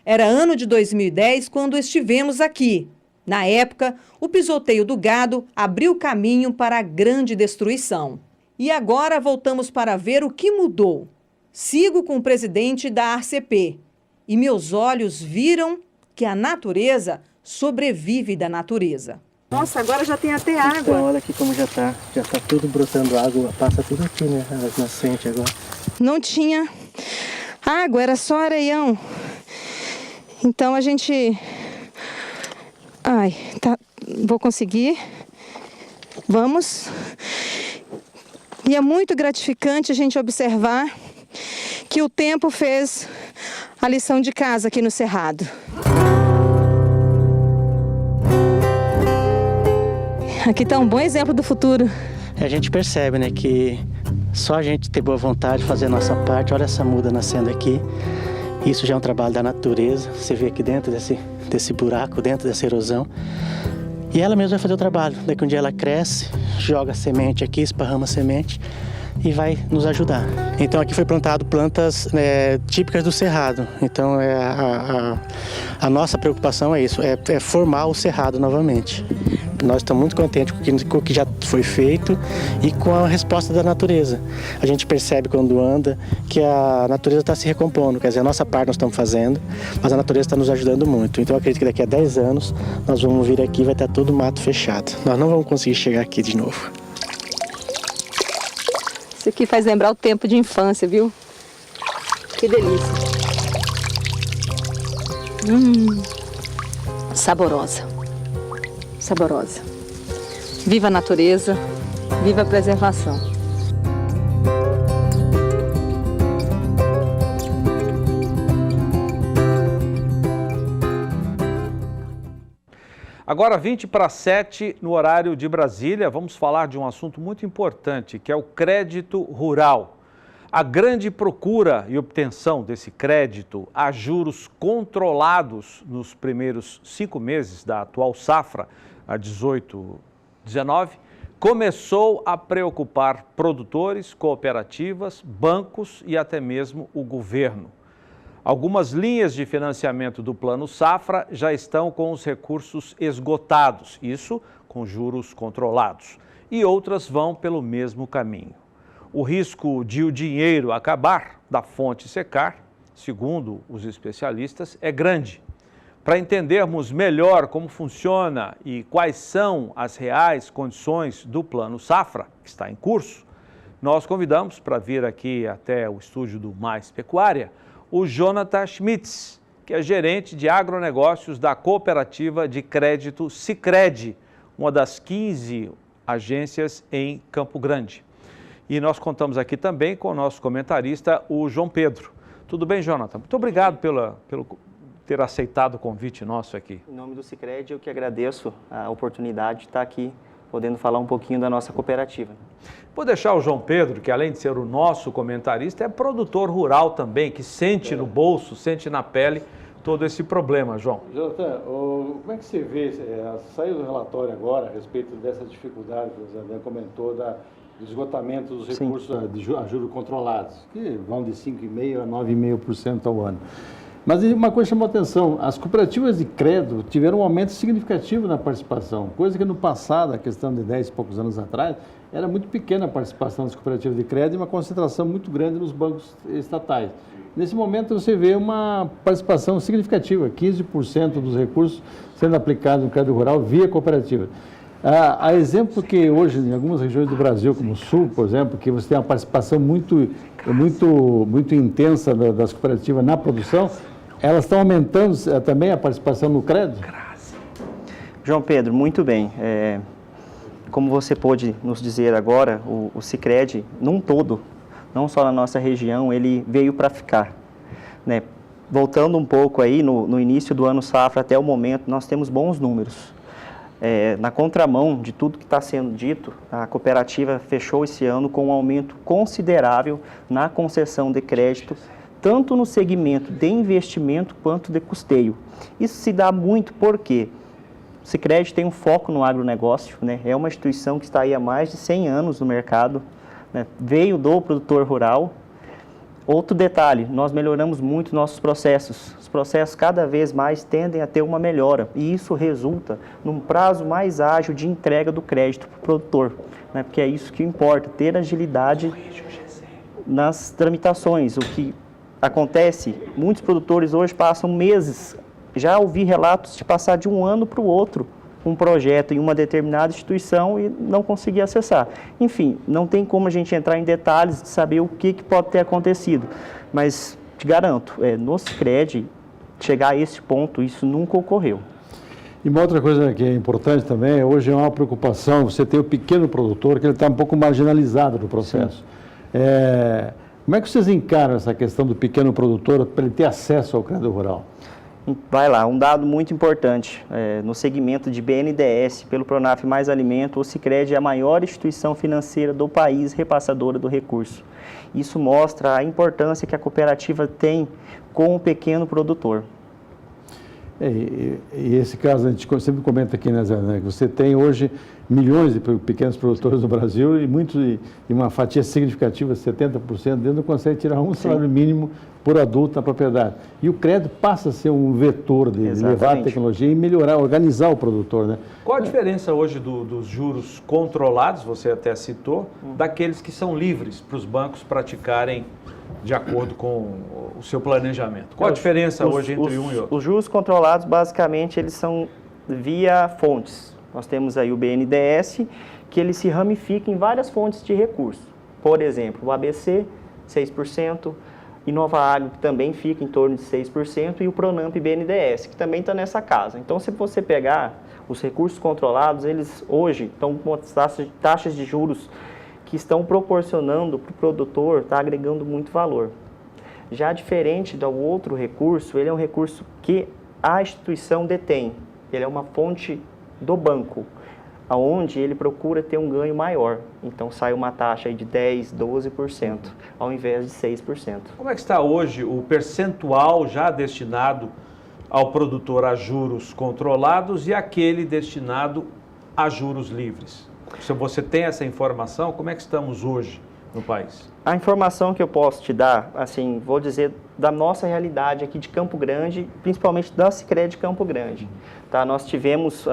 Era ano de 2010 quando estivemos aqui. Na época, o pisoteio do gado abriu caminho para a grande destruição. E agora voltamos para ver o que mudou. Sigo com o presidente da ARCP e meus olhos viram que a natureza sobrevive da natureza. Nossa, agora já tem até água. Então, olha aqui como já tá tudo brotando água, passa tudo aqui, né, as nascentes agora. Não tinha água, era só areião. Então a gente... vou conseguir. Vamos. E é muito gratificante a gente observar que o tempo fez a lição de casa aqui no Cerrado. Aqui está um bom exemplo do futuro. A gente percebe, né, que só a gente ter boa vontade de fazer a nossa parte. Olha essa muda nascendo aqui. Isso já é um trabalho da natureza. Você vê aqui dentro desse buraco, dentro dessa erosão. E ela mesma vai fazer o trabalho. Daqui um dia ela cresce, joga semente aqui, esparrama semente e vai nos ajudar. Então aqui foi plantado plantas típicas do Cerrado. Então a nossa preocupação é isso, é formar o Cerrado novamente. Nós estamos muito contentes com o que já foi feito e com a resposta da natureza. A gente percebe quando anda que a natureza está se recompondo, quer dizer, a nossa parte nós estamos fazendo, mas a natureza está nos ajudando muito. Então eu acredito que daqui a 10 anos nós vamos vir aqui e vai estar todo mato fechado. Nós não vamos conseguir chegar aqui de novo. Isso aqui faz lembrar o tempo de infância, viu? Que delícia. Saborosa. Saborosa. Viva a natureza, viva a preservação. Agora 20 para 7 no horário de Brasília, vamos falar de um assunto muito importante, que é o crédito rural. A grande procura e obtenção desse crédito a juros controlados nos primeiros 5 meses da atual safra, a 18-19, começou a preocupar produtores, cooperativas, bancos e até mesmo o governo. Algumas linhas de financiamento do Plano Safra já estão com os recursos esgotados, isso com juros controlados, e outras vão pelo mesmo caminho. O risco de o dinheiro acabar, da fonte secar, segundo os especialistas, é grande. Para entendermos melhor como funciona e quais são as reais condições do Plano Safra, que está em curso, nós convidamos para vir aqui até o estúdio do Mais Pecuária o Jonathan Schmitz, que é gerente de agronegócios da cooperativa de crédito Sicredi, uma das 15 agências em Campo Grande. E nós contamos aqui também com o nosso comentarista, o João Pedro. Tudo bem, Jonathan? Muito obrigado pelo ter aceitado o convite nosso aqui. Em nome do Sicredi, eu que agradeço a oportunidade de estar aqui, podendo falar um pouquinho da nossa cooperativa. Vou deixar o João Pedro, que além de ser o nosso comentarista, é produtor rural também, que sente no bolso, sente na pele todo esse problema, João. Jonathan, como é que você vê, saiu do relatório agora a respeito dessa dificuldade que o Zé comentou esgotamento dos recursos a juros controlados, que vão de 5,5% a 9,5% ao ano. Mas uma coisa chamou a atenção, as cooperativas de crédito tiveram um aumento significativo na participação, coisa que no passado, a questão de 10 e poucos anos atrás, era muito pequena a participação das cooperativas de crédito e uma concentração muito grande nos bancos estatais. Nesse momento você vê uma participação significativa, 15% dos recursos sendo aplicados no crédito rural via cooperativa. Há exemplo que hoje, em algumas regiões do Brasil, como o Sul, por exemplo, que você tem uma participação muito intensa das cooperativas na produção, elas estão aumentando também a participação no crédito? João Pedro, muito bem. Como você pôde nos dizer agora, o Sicredi, num todo, não só na nossa região, ele veio para ficar, né? Voltando um pouco aí, no início do ano safra até o momento, nós temos bons números. Na contramão de tudo que está sendo dito, a cooperativa fechou esse ano com um aumento considerável na concessão de crédito, tanto no segmento de investimento quanto de custeio. Isso se dá muito porque o Sicredi tem um foco no agronegócio, né? É uma instituição que está aí há mais de 100 anos no mercado, né? Veio do produtor rural. Outro detalhe, nós melhoramos muito nossos processos. Os processos cada vez mais tendem a ter uma melhora e isso resulta num prazo mais ágil de entrega do crédito para o produtor, né? Porque é isso que importa, ter agilidade nas tramitações. O que acontece, muitos produtores hoje passam meses, já ouvi relatos de passar de um ano para o outro um projeto em uma determinada instituição e não conseguir acessar. Enfim, não tem como a gente entrar em detalhes de saber o que pode ter acontecido, mas te garanto, no Sicredi, chegar a esse ponto, isso nunca ocorreu. E uma outra coisa que é importante também, hoje é uma preocupação, você tem o pequeno produtor, que ele está um pouco marginalizado no processo. Como é que vocês encaram essa questão do pequeno produtor para ele ter acesso ao crédito rural? Vai lá, um dado muito importante, no segmento de BNDES, pelo Pronaf Mais Alimento, o Sicredi é a maior instituição financeira do país repassadora do recurso. Isso mostra a importância que a cooperativa tem com o pequeno produtor. E esse caso, a gente sempre comenta aqui, né, Zé, que você tem hoje milhões de pequenos produtores no Brasil e uma fatia significativa, 70% deles não consegue tirar um salário mínimo por adulto na propriedade. E o crédito passa a ser um vetor de levar a tecnologia e melhorar, organizar o produtor, né? Qual a diferença hoje dos juros controlados, você até citou, daqueles que são livres para os bancos praticarem de acordo com o seu planejamento? Qual a diferença hoje entre um e outro? Os juros controlados, basicamente, eles são via fontes. Nós temos aí o BNDES, que ele se ramifica em várias fontes de recursos. Por exemplo, o ABC, 6%, Inova Agro, que também fica em torno de 6%, e o Pronamp BNDES, que também está nessa casa. Então, se você pegar os recursos controlados, eles hoje estão com taxas de juros que estão proporcionando para o produtor, está agregando muito valor. Já diferente do outro recurso, ele é um recurso que a instituição detém. Ele é uma fonte do banco, onde ele procura ter um ganho maior. Então sai uma taxa aí de 10%, 12%, ao invés de 6%. Como é que está hoje o percentual já destinado ao produtor a juros controlados e aquele destinado a juros livres? Se você tem essa informação, como é que estamos hoje no país? A informação que eu posso te dar, assim, vou dizer da nossa realidade aqui de Campo Grande, principalmente da Sicredi Campo Grande. Tá? Nós tivemos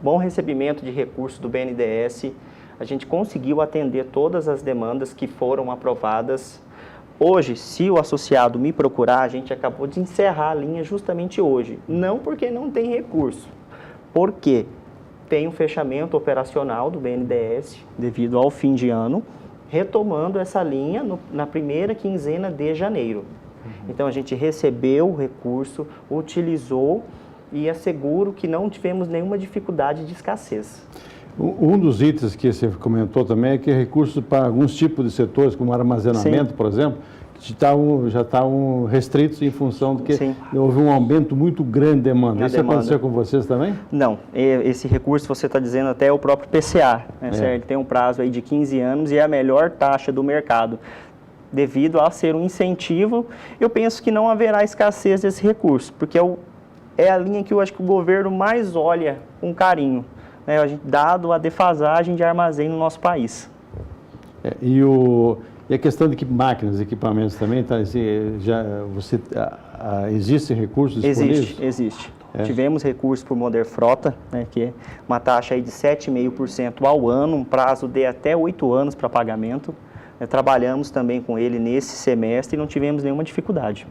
bom recebimento de recursos do BNDES, a gente conseguiu atender todas as demandas que foram aprovadas. Hoje, se o associado me procurar, a gente acabou de encerrar a linha justamente hoje. Não porque não tem recurso, porque tem um fechamento operacional do BNDES devido ao fim de ano, retomando essa linha na primeira quinzena de janeiro. Então, a gente recebeu o recurso, utilizou e asseguro que não tivemos nenhuma dificuldade de escassez. Um dos itens que você comentou também é que recursos para alguns tipos de setores, como armazenamento, por exemplo, já estavam restritos em função de que houve um aumento muito grande de demanda. Isso aconteceu com vocês também? Não. Esse recurso, você está dizendo até o próprio PCA, né, certo? Ele tem um prazo aí de 15 anos e é a melhor taxa do mercado. Devido a ser um incentivo, eu penso que não haverá escassez desse recurso, porque é a linha que eu acho que o governo mais olha com carinho, né, dado a defasagem de armazém no nosso país. E a questão de máquinas, equipamentos também, tá, existe recursos disponíveis? Existe. Tivemos recursos por Moder Frota, né, que é uma taxa aí de 7,5% ao ano, um prazo de até 8 anos para pagamento. Trabalhamos também com ele nesse semestre e não tivemos nenhuma dificuldade.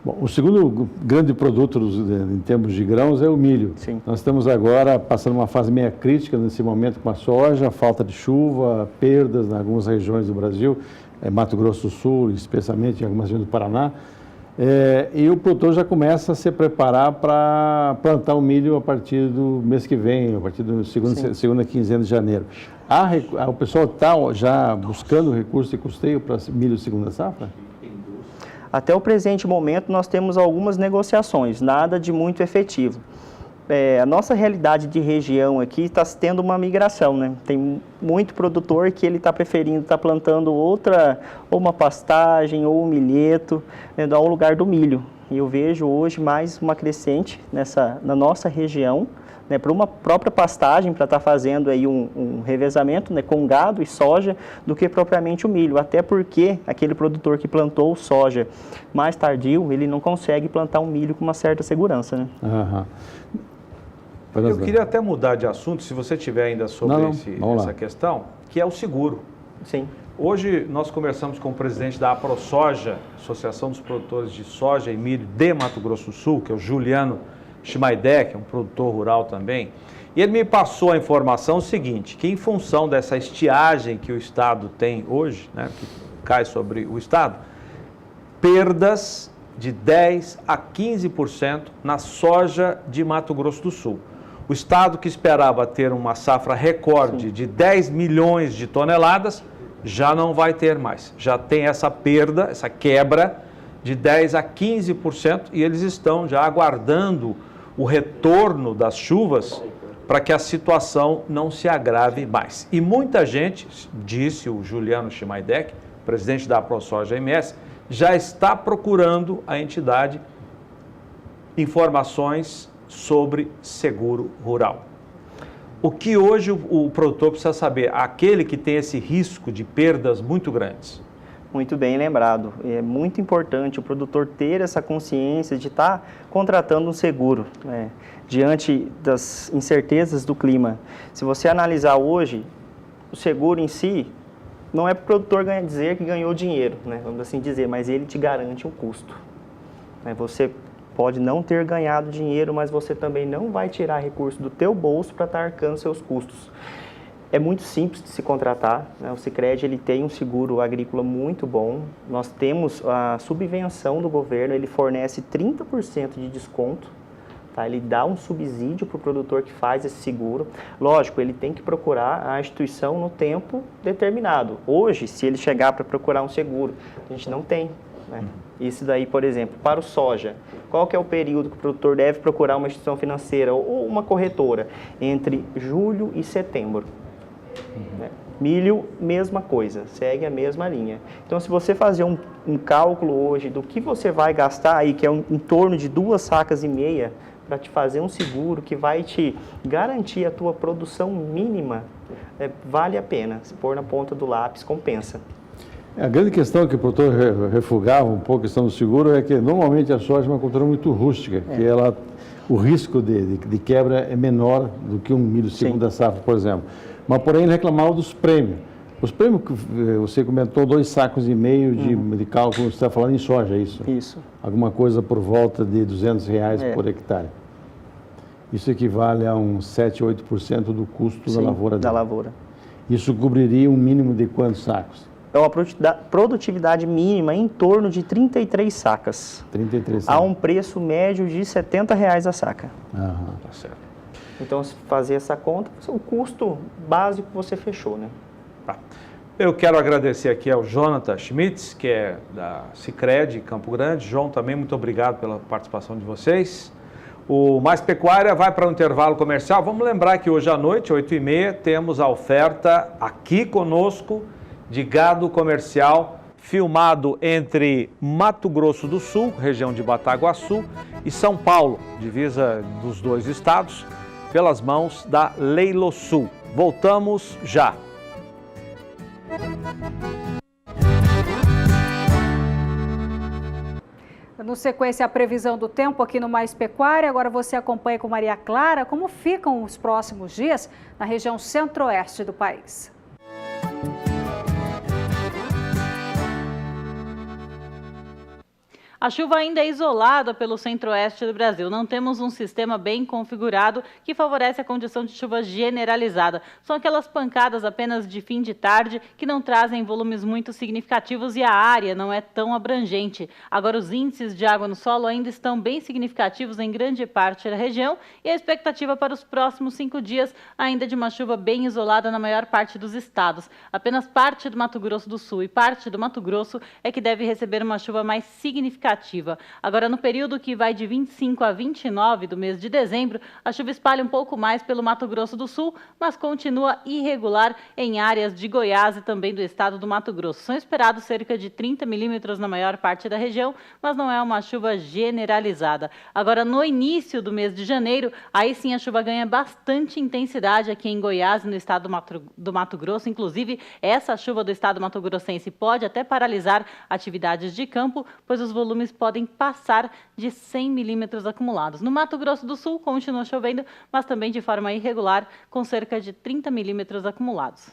Bom, o segundo grande produto em termos de grãos é o milho. Sim. Nós estamos agora passando uma fase meio crítica nesse momento com a soja, falta de chuva, perdas em algumas regiões do Brasil, Mato Grosso do Sul, especialmente em algumas regiões do Paraná. E o produtor já começa a se preparar para plantar o milho a partir do mês que vem, a partir da segunda quinzena de janeiro. O pessoal está já buscando recurso de custeio para milho segunda safra? Até o presente momento, nós temos algumas negociações, nada de muito efetivo. A nossa realidade de região aqui está tendo uma migração, né? Tem muito produtor que ele está preferindo estar plantando ou uma pastagem, ou um milheto, né, ao lugar do milho. E eu vejo hoje mais uma crescente na nossa região, né, para uma própria pastagem, para estar fazendo aí um revezamento, né, com gado e soja, do que propriamente o milho. Até porque aquele produtor que plantou soja mais tardio, ele não consegue plantar um milho com uma certa segurança, né? Eu queria até mudar de assunto, se você tiver ainda sobre essa questão, que é o seguro. Sim. Hoje nós conversamos com o presidente da AproSoja, Associação dos Produtores de Soja e Milho de Mato Grosso do Sul, que é o Juliano Schmaidek, um produtor rural também, e ele me passou a informação seguinte, que em função dessa estiagem que o Estado tem hoje, né, que cai sobre o Estado, perdas de 10% a 15% na soja de Mato Grosso do Sul. O Estado que esperava ter uma safra recorde de 10 milhões de toneladas, já não vai ter mais. Já tem essa perda, essa quebra de 10% a 15%, e eles estão já aguardando o retorno das chuvas para que a situação não se agrave mais. E muita gente, disse o Juliano Schmaidek, presidente da AproSoja MS, já está procurando a entidade informações sobre seguro rural. O que hoje o produtor precisa saber, aquele que tem esse risco de perdas muito grandes? Muito bem lembrado. É muito importante o produtor ter essa consciência de estar contratando um seguro, né, diante das incertezas do clima. Se você analisar hoje, o seguro em si não é para o produtor dizer que ganhou dinheiro, né, vamos assim dizer, mas ele te garante um custo. Você pode não ter ganhado dinheiro, mas você também não vai tirar recurso do teu bolso para estar arcando seus custos. É muito simples de se contratar, né? O Sicredi ele tem um seguro agrícola muito bom, nós temos a subvenção do governo, ele fornece 30% de desconto, tá? Ele dá um subsídio para o produtor que faz esse seguro. Lógico, ele tem que procurar a instituição no tempo determinado. Hoje, se ele chegar para procurar um seguro, a gente não tem, né? Isso daí, por exemplo, para o soja, qual que é o período que o produtor deve procurar uma instituição financeira ou uma corretora? Entre julho e setembro. Né? Milho, mesma coisa, segue a mesma linha. Então, se você fazer um cálculo hoje do que você vai gastar aí, que é em torno de 2,5 sacas para te fazer um seguro que vai te garantir a tua produção mínima, vale a pena. Se pôr na ponta do lápis, compensa. A grande questão que o produtor refugava um pouco a questão do seguro é que normalmente a soja é uma cultura muito rústica, que o risco de quebra é menor do que um milho segunda safra, por exemplo. Mas, porém, ele reclamava dos prêmios. Os prêmios que você comentou, 2,5 sacos de cálculo, você está falando em soja, é isso? Isso. Alguma coisa por volta de R$200 por hectare. Isso equivale a uns 7, 8% do custo da lavoura dele. Da lavoura. Isso cobriria um mínimo de quantos sacos? É uma produtividade mínima em torno de 33 sacas. 33 sacas. A um preço médio de R$70 a saca. Tá certo. Então, se fazer essa conta, o custo básico você fechou, né? Tá. Eu quero agradecer aqui ao Jonathan Schmitz, que é da Sicredi Campo Grande. João, também muito obrigado pela participação de vocês. O Mais Pecuária vai para um intervalo comercial. Vamos lembrar que hoje à noite, 8h30, temos a oferta aqui conosco de gado comercial filmado entre Mato Grosso do Sul, região de Bataguaçu, e São Paulo, divisa dos dois estados, pelas mãos da Leilosul. Voltamos já. Dando sequência à previsão do tempo aqui no Mais Pecuária, agora você acompanha com Maria Clara como ficam os próximos dias na região centro-oeste do país. A chuva ainda é isolada pelo centro-oeste do Brasil. Não temos um sistema bem configurado que favorece a condição de chuva generalizada. São aquelas pancadas apenas de fim de tarde que não trazem volumes muito significativos e a área não é tão abrangente. Agora, os índices de água no solo ainda estão bem significativos em grande parte da região e a expectativa para os próximos 5 dias ainda é de uma chuva bem isolada na maior parte dos estados. Apenas parte do Mato Grosso do Sul e parte do Mato Grosso é que deve receber uma chuva mais significativa. Agora, no período que vai de 25 a 29 do mês de dezembro, a chuva espalha um pouco mais pelo Mato Grosso do Sul, mas continua irregular em áreas de Goiás e também do estado do Mato Grosso. São esperados cerca de 30 milímetros na maior parte da região, mas não é uma chuva generalizada. Agora, no início do mês de janeiro, aí sim a chuva ganha bastante intensidade aqui em Goiás e no estado do Mato Grosso. Inclusive, essa chuva do estado mato-grossense pode até paralisar atividades de campo, pois os volumes podem passar de 100 milímetros acumulados. No Mato Grosso do Sul continua chovendo, mas também de forma irregular, com cerca de 30 milímetros acumulados.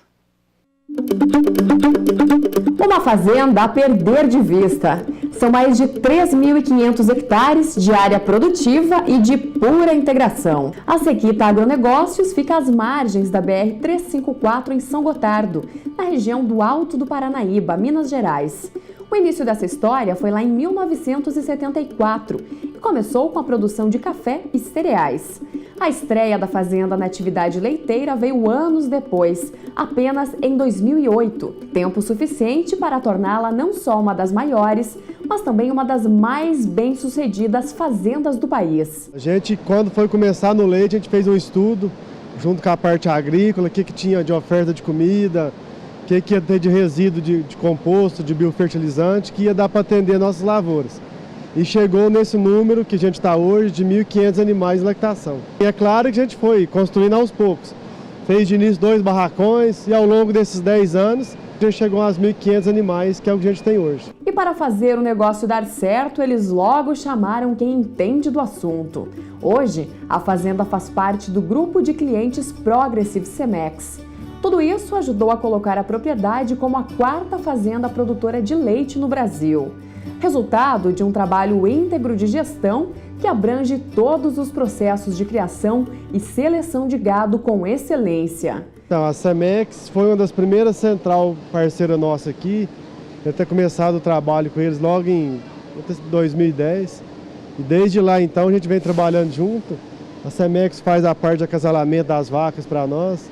Uma fazenda a perder de vista. São mais de 3.500 hectares de área produtiva e de pura integração. A Sequita Agronegócios fica às margens da BR-354 em São Gotardo, na região do Alto do Paranaíba, Minas Gerais. O início dessa história foi lá em 1974 e começou com a produção de café e cereais. A estreia da fazenda na atividade leiteira veio anos depois, apenas em 2008, tempo suficiente para torná-la não só uma das maiores, mas também uma das mais bem-sucedidas fazendas do país. A gente, quando foi começar no leite, a gente fez um estudo junto com a parte agrícola, o que tinha de oferta de comida, o que ia ter de resíduo de composto, de biofertilizante, que ia dar para atender nossas lavouras. E chegou nesse número que a gente está hoje, de 1.500 animais em lactação. E é claro que a gente foi construindo aos poucos. Fez de início 2 barracões e ao longo desses 10 anos, a gente chegou aos 1.500 animais, que é o que a gente tem hoje. E para fazer o negócio dar certo, eles logo chamaram quem entende do assunto. Hoje, a fazenda faz parte do grupo de clientes Progressive Cemex. Tudo isso ajudou a colocar a propriedade como a 4ª fazenda produtora de leite no Brasil. Resultado de um trabalho íntegro de gestão que abrange todos os processos de criação e seleção de gado com excelência. Então, a Cemex foi uma das primeiras central parceira nossa aqui. Eu ter começado o trabalho com eles logo em 2010. E desde lá, então, a gente vem trabalhando junto. A Cemex faz a parte de acasalamento das vacas para nós.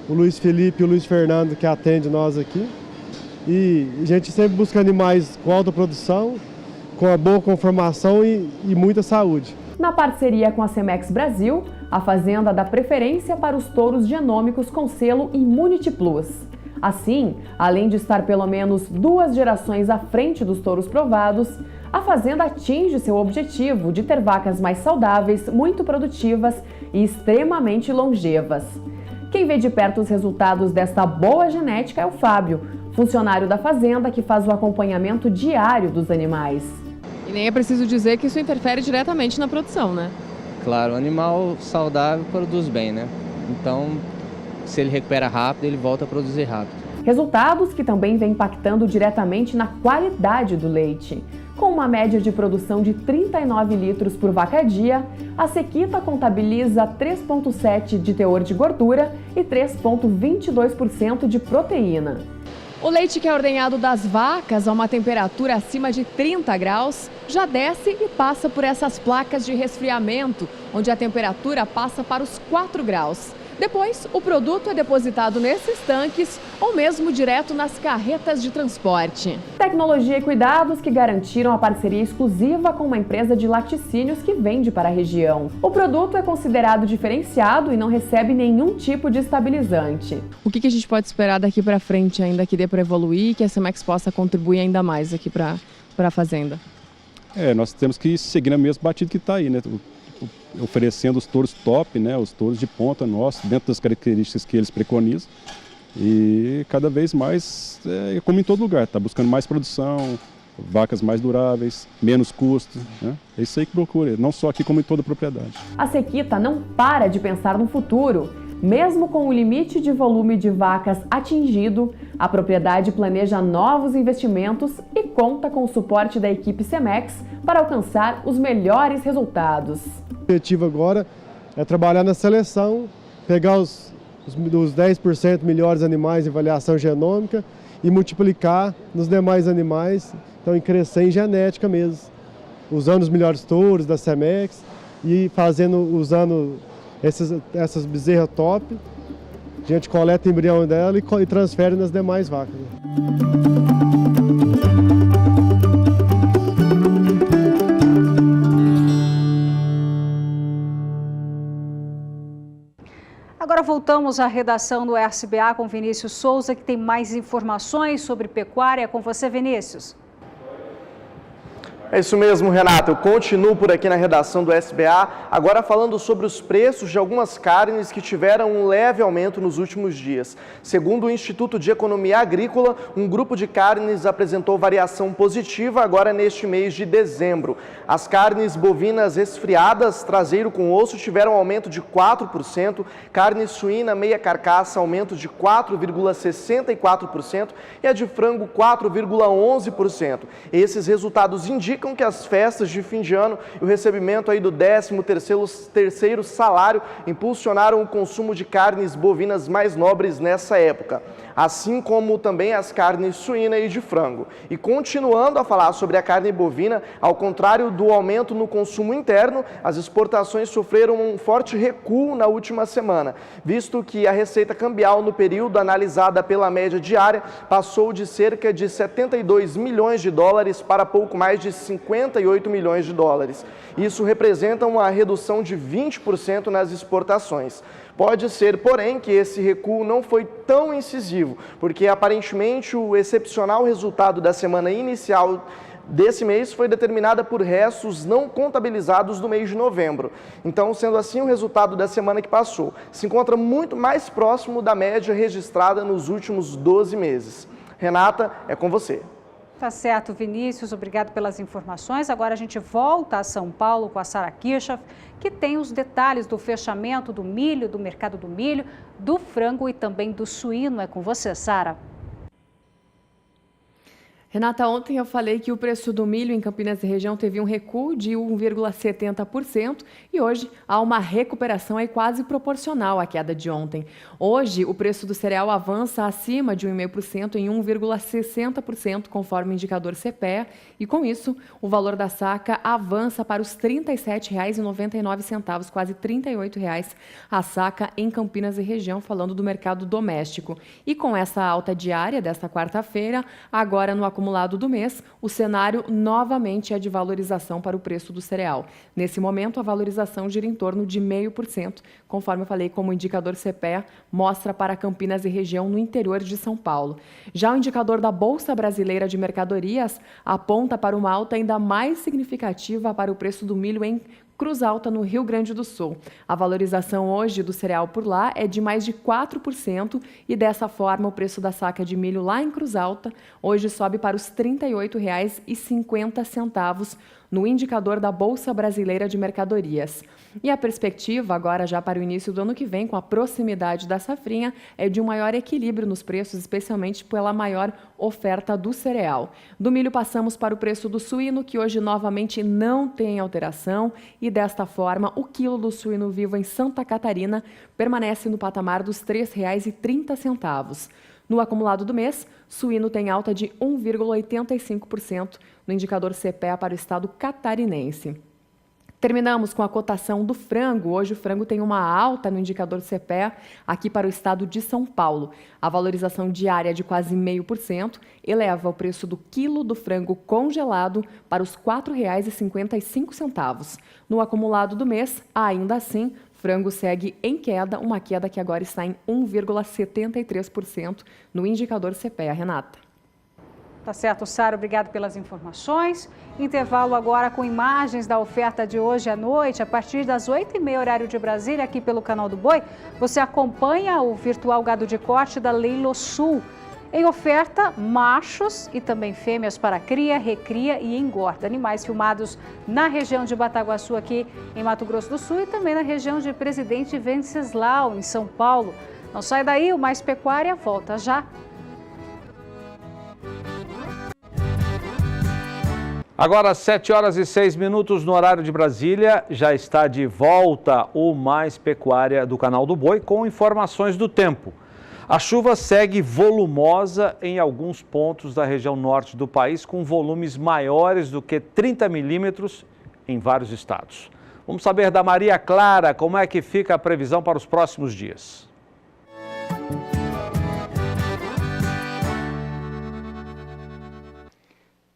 O Luiz Felipe e o Luiz Fernando que atende nós aqui. E a gente sempre busca animais com alta produção, com uma boa conformação e muita saúde. Na parceria com a Cemex Brasil, a fazenda dá preferência para os touros genômicos com selo Immunity Plus. Assim, além de estar pelo menos 2 gerações à frente dos touros provados, a fazenda atinge seu objetivo de ter vacas mais saudáveis, muito produtivas e extremamente longevas. Quem vê de perto os resultados desta boa genética é o Fábio, funcionário da fazenda que faz o acompanhamento diário dos animais. E nem é preciso dizer que isso interfere diretamente na produção, né? Claro, o animal saudável produz bem, né? Então, se ele recupera rápido, ele volta a produzir rápido. Resultados que também vêm impactando diretamente na qualidade do leite. Com uma média de produção de 39 litros por vaca dia, a Sequita contabiliza 3,7% de teor de gordura e 3,22% de proteína. O leite que é ordenhado das vacas a uma temperatura acima de 30 graus já desce e passa por essas placas de resfriamento, onde a temperatura passa para os 4 graus. Depois, o produto é depositado nesses tanques ou mesmo direto nas carretas de transporte. Tecnologia e cuidados que garantiram a parceria exclusiva com uma empresa de laticínios que vende para a região. O produto é considerado diferenciado e não recebe nenhum tipo de estabilizante. O que a gente pode esperar daqui para frente ainda que dê para evoluir e que a Cemex possa contribuir ainda mais aqui para a fazenda? Nós temos que seguir na mesma batida que está aí, né? Oferecendo os touros top, né, os touros de ponta nossos, dentro das características que eles preconizam. E cada vez mais, como em todo lugar, está buscando mais produção, vacas mais duráveis, menos custo, né? É isso aí que procura, não só aqui como em toda a propriedade. A Sequita não para de pensar no futuro. Mesmo com o limite de volume de vacas atingido, a propriedade planeja novos investimentos e conta com o suporte da equipe Cemex para alcançar os melhores resultados. O objetivo agora é trabalhar na seleção, pegar os 10% melhores animais em avaliação genômica e multiplicar nos demais animais, então em crescer em genética mesmo, usando os melhores touros da Cemex e usando essas bezerras top, a gente coleta o embrião dela e transfere nas demais vacas. Agora voltamos à redação do SBA com Vinícius Souza, que tem mais informações sobre pecuária. Com você, Vinícius. É isso mesmo, Renata. Eu continuo por aqui na redação do SBA, agora falando sobre os preços de algumas carnes que tiveram um leve aumento nos últimos dias. Segundo o Instituto de Economia Agrícola, um grupo de carnes apresentou variação positiva agora neste mês de dezembro. As carnes bovinas resfriadas, traseiro com osso, tiveram aumento de 4%, carne suína meia carcaça aumento de 4,64% e a de frango 4,11%. Esses resultados indicam que as festas de fim de ano e o recebimento aí do 13º salário impulsionaram o consumo de carnes bovinas mais nobres nessa época, assim como também as carnes suína e de frango. E continuando a falar sobre a carne bovina, ao contrário do aumento no consumo interno, as exportações sofreram um forte recuo na última semana, visto que a receita cambial no período analisada pela média diária passou de cerca de 72 milhões de dólares para pouco mais de 58 milhões de dólares. Isso representa uma redução de 20% nas exportações. Pode ser, porém, que esse recuo não foi tão incisivo, porque aparentemente o excepcional resultado da semana inicial desse mês foi determinada por restos não contabilizados do mês de novembro. Então, sendo assim, o resultado da semana que passou se encontra muito mais próximo da média registrada nos últimos 12 meses. Renata, é com você. Tá certo, Vinícius, obrigado pelas informações. Agora a gente volta a São Paulo com a Sara Kirchhoff, que tem os detalhes do fechamento do milho, do mercado do milho, do frango e também do suíno. É com você, Sara. Renata, ontem eu falei que o preço do milho em Campinas e região teve um recuo de 1,70% e hoje há uma recuperação aí quase proporcional à queda de ontem. Hoje, o preço do cereal avança acima de 1,5% em 1,60%, conforme o indicador CPEA, e com isso, o valor da saca avança para os R$ 37,99, quase R$ 38 a saca em Campinas e região, falando do mercado doméstico. E com essa alta diária desta quarta-feira, agora no acumulado do mês, o cenário novamente é de valorização para o preço do cereal. Nesse momento, a valorização gira em torno de 0,5%, conforme eu falei, como o indicador CPEA mostra para Campinas e região no interior de São Paulo. Já o indicador da Bolsa Brasileira de Mercadorias aponta para uma alta ainda mais significativa para o preço do milho em Cruz Alta, no Rio Grande do Sul. A valorização hoje do cereal por lá é de mais de 4% e dessa forma o preço da saca de milho lá em Cruz Alta hoje sobe para os R$ 38,50 no indicador da Bolsa Brasileira de Mercadorias. E a perspectiva agora já para o início do ano que vem, com a proximidade da safrinha, é de um maior equilíbrio nos preços, especialmente pela maior oferta do cereal. Do milho passamos para o preço do suíno, que hoje novamente não tem alteração e desta forma o quilo do suíno vivo em Santa Catarina permanece no patamar dos R$ 3,30. No acumulado do mês, suíno tem alta de 1,85% no indicador CPEA para o estado catarinense. Terminamos com a cotação do frango. Hoje o frango tem uma alta no indicador CPEA aqui para o estado de São Paulo. A valorização diária de quase 0,5% eleva o preço do quilo do frango congelado para os R$ 4,55. No acumulado do mês, ainda assim, frango segue em queda, uma queda que agora está em 1,73% no indicador CPEA. Renata. Tá certo, Sara, obrigado pelas informações. Intervalo agora com imagens da oferta de hoje à noite, a partir das 8h30, horário de Brasília, aqui pelo Canal do Boi. Você acompanha o virtual gado de corte da Leilo Sul. Em oferta, machos e também fêmeas para cria, recria e engorda. Animais filmados na região de Bataguaçu, aqui em Mato Grosso do Sul, e também na região de Presidente Venceslau, em São Paulo. Não sai daí, o Mais Pecuária volta já. Agora, 7h06 no horário de Brasília, já está de volta o Mais Pecuária do Canal do Boi com informações do tempo. A chuva segue volumosa em alguns pontos da região norte do país, com volumes maiores do que 30 milímetros em vários estados. Vamos saber da Maria Clara como é que fica a previsão para os próximos dias.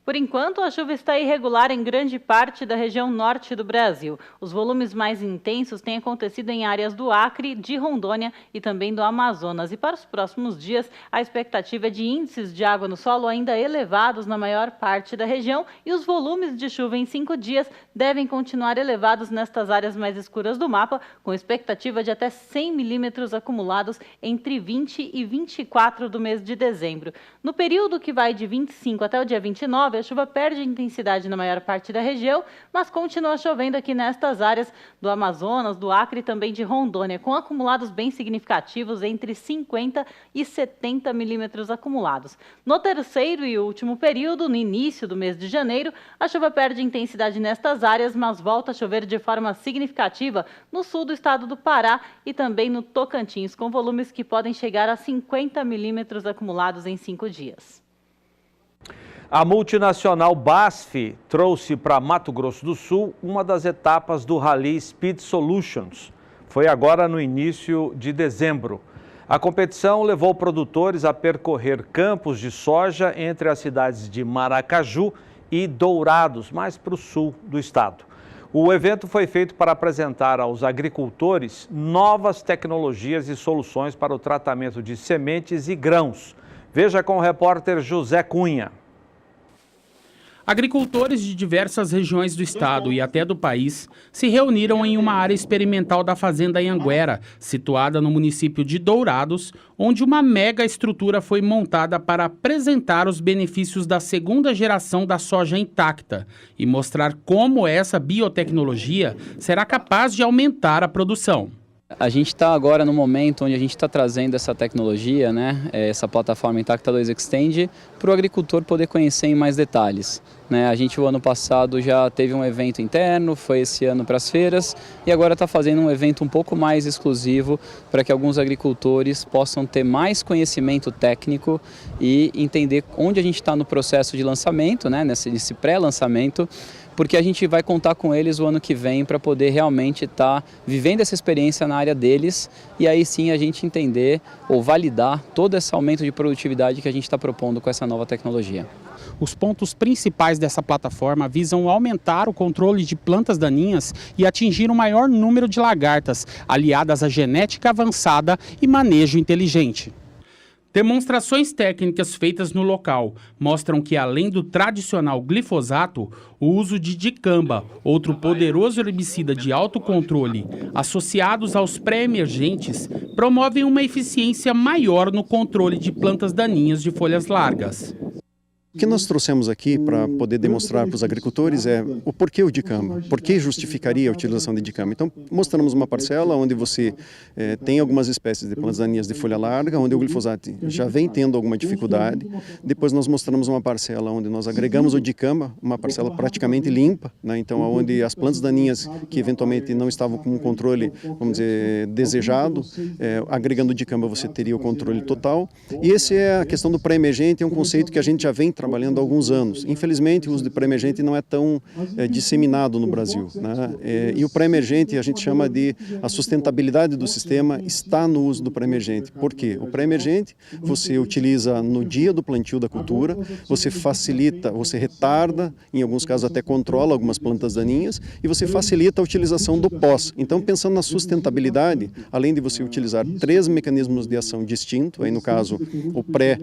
Por enquanto, a chuva está irregular em grande parte da região norte do Brasil. Os volumes mais intensos têm acontecido em áreas do Acre, de Rondônia e também do Amazonas. E para os próximos dias, a expectativa é de índices de água no solo ainda elevados na maior parte da região e os volumes de chuva em 5 dias devem continuar elevados nestas áreas mais escuras do mapa, com expectativa de até 100 milímetros acumulados entre 20 e 24 do mês de dezembro. No período que vai de 25 até o dia 29, a chuva perde intensidade na maior parte da região, mas continua chovendo aqui nestas áreas do Amazonas, do Acre e também de Rondônia, com acumulados bem significativos entre 50 e 70 milímetros acumulados. No terceiro e último período, no início do mês de janeiro, a chuva perde intensidade nestas áreas, mas volta a chover de forma significativa no sul do estado do Pará e também no Tocantins, com volumes que podem chegar a 50 milímetros acumulados em 5 dias. A multinacional BASF trouxe para Mato Grosso do Sul uma das etapas do Rally Speed Solutions. Foi agora no início de dezembro. A competição levou produtores a percorrer campos de soja entre as cidades de Maracaju e Dourados, mais para o sul do estado. O evento foi feito para apresentar aos agricultores novas tecnologias e soluções para o tratamento de sementes e grãos. Veja com o repórter José Cunha. Agricultores de diversas regiões do estado e até do país se reuniram em uma área experimental da Fazenda Anhanguera, situada no município de Dourados, onde uma mega estrutura foi montada para apresentar os benefícios da segunda geração da soja intacta e mostrar como essa biotecnologia será capaz de aumentar a produção. A gente está agora no momento onde a gente está trazendo essa tecnologia, essa plataforma Intacta 2 Extend, para o agricultor poder conhecer em mais detalhes. A gente, o ano passado, já teve um evento interno, foi esse ano para as feiras, e agora está fazendo um evento um pouco mais exclusivo para que alguns agricultores possam ter mais conhecimento técnico e entender onde a gente está no processo de lançamento, nesse pré-lançamento, porque a gente vai contar com eles o ano que vem para poder realmente estar vivendo essa experiência na área deles e aí sim a gente entender ou validar todo esse aumento de produtividade que a gente está propondo com essa nova tecnologia. Os pontos principais dessa plataforma visam aumentar o controle de plantas daninhas e atingir um maior número de lagartas, aliadas à genética avançada e manejo inteligente. Demonstrações técnicas feitas no local mostram que, além do tradicional glifosato, o uso de dicamba, outro poderoso herbicida de alto controle, associados aos pré-emergentes, promovem uma eficiência maior no controle de plantas daninhas de folhas largas. O que nós trouxemos aqui para poder demonstrar para os agricultores é o porquê o dicamba, por que justificaria a utilização de dicamba. Então, mostramos uma parcela onde você tem algumas espécies de plantas daninhas de folha larga, onde o glifosato já vem tendo alguma dificuldade. Depois nós mostramos uma parcela onde nós agregamos o dicamba, uma parcela praticamente limpa, então onde as plantas daninhas que eventualmente não estavam com um controle, vamos dizer, desejado, agregando o dicamba você teria o controle total. E essa é a questão do pré-emergente, é um conceito que a gente já vem trabalhando há alguns anos. Infelizmente, o uso de pré-emergente não é tão disseminado no Brasil. E o pré-emergente a gente chama de a sustentabilidade do sistema está no uso do pré-emergente. Por quê? O pré-emergente você utiliza no dia do plantio da cultura, você facilita, você retarda, em alguns casos até controla algumas plantas daninhas e você facilita a utilização do pós. Então, pensando na sustentabilidade, além de você utilizar 3 mecanismos de ação distintos, aí no caso o pré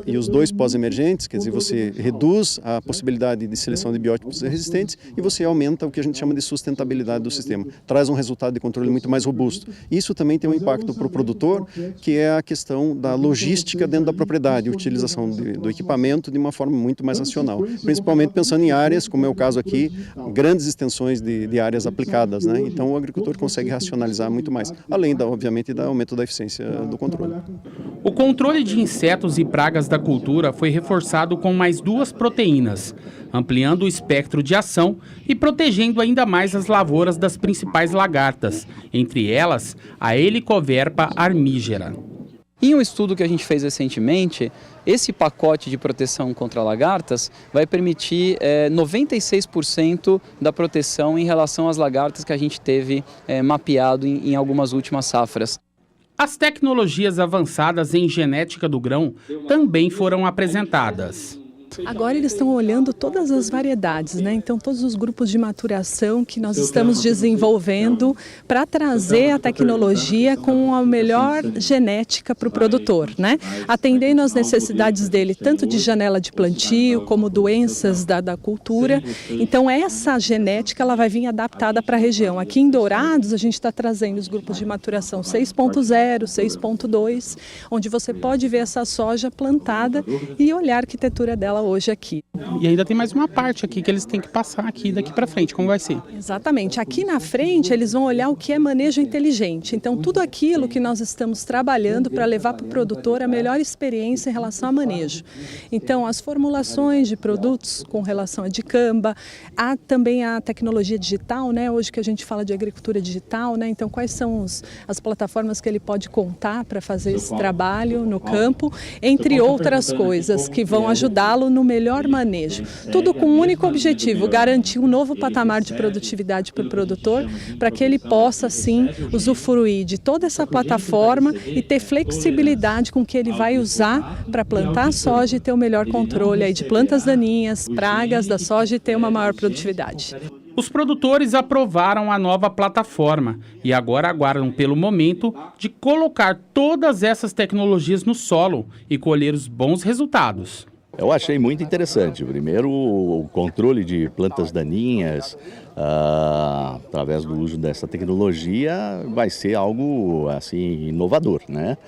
e os 2 pós-emergentes, quer dizer, dizer, você reduz a possibilidade de seleção de biótipos resistentes e você aumenta o que a gente chama de sustentabilidade do sistema. Traz um resultado de controle muito mais robusto. Isso também tem um impacto para o produtor, que é a questão da logística dentro da propriedade, utilização do equipamento de uma forma muito mais racional, principalmente pensando em áreas, como é o caso aqui, grandes extensões de áreas aplicadas, né? Então o agricultor consegue racionalizar muito mais, além, obviamente, do aumento da eficiência do controle. O controle de insetos e pragas da cultura foi reforçado com mais 2 proteínas, ampliando o espectro de ação e protegendo ainda mais as lavouras das principais lagartas, entre elas a Helicoverpa armígera. Em um estudo que a gente fez recentemente, esse pacote de proteção contra lagartas vai permitir 96% da proteção em relação às lagartas que a gente teve mapeado em algumas últimas safras. As tecnologias avançadas em genética do grão também foram apresentadas. Agora eles estão olhando todas as variedades, né? Então todos os grupos de maturação que nós estamos desenvolvendo para trazer a tecnologia com a melhor genética para o produtor, né? Atendendo às necessidades dele, tanto de janela de plantio como doenças da cultura. Então essa genética ela vai vir adaptada para a região. Aqui em Dourados a gente está trazendo os grupos de maturação 6.0, 6.2, onde você pode ver essa soja plantada e olhar a arquitetura dela hoje aqui. E ainda tem mais uma parte aqui que eles têm que passar aqui daqui para frente, como vai ser? Exatamente. Aqui na frente eles vão olhar o que é manejo inteligente. Então tudo aquilo que nós estamos trabalhando para levar para o produtor a melhor experiência em relação a manejo. Então as formulações de produtos com relação a dicamba, há também a tecnologia digital, né? Hoje que a gente fala de agricultura digital, né? Então quais são as plataformas que ele pode contar para fazer esse trabalho no campo, entre outras coisas que vão ajudá-lo no melhor manejo. Tudo com um único objetivo, garantir um novo patamar de produtividade para o produtor, para que ele possa, sim, usufruir de toda essa plataforma e ter flexibilidade com que ele vai usar para plantar a soja e ter o melhor controle aí de plantas daninhas, pragas da soja e ter uma maior produtividade. Os produtores aprovaram a nova plataforma e agora aguardam pelo momento de colocar todas essas tecnologias no solo e colher os bons resultados. Eu achei muito interessante. Primeiro, o controle de plantas daninhas, através do uso dessa tecnologia, vai ser algo assim inovador, né?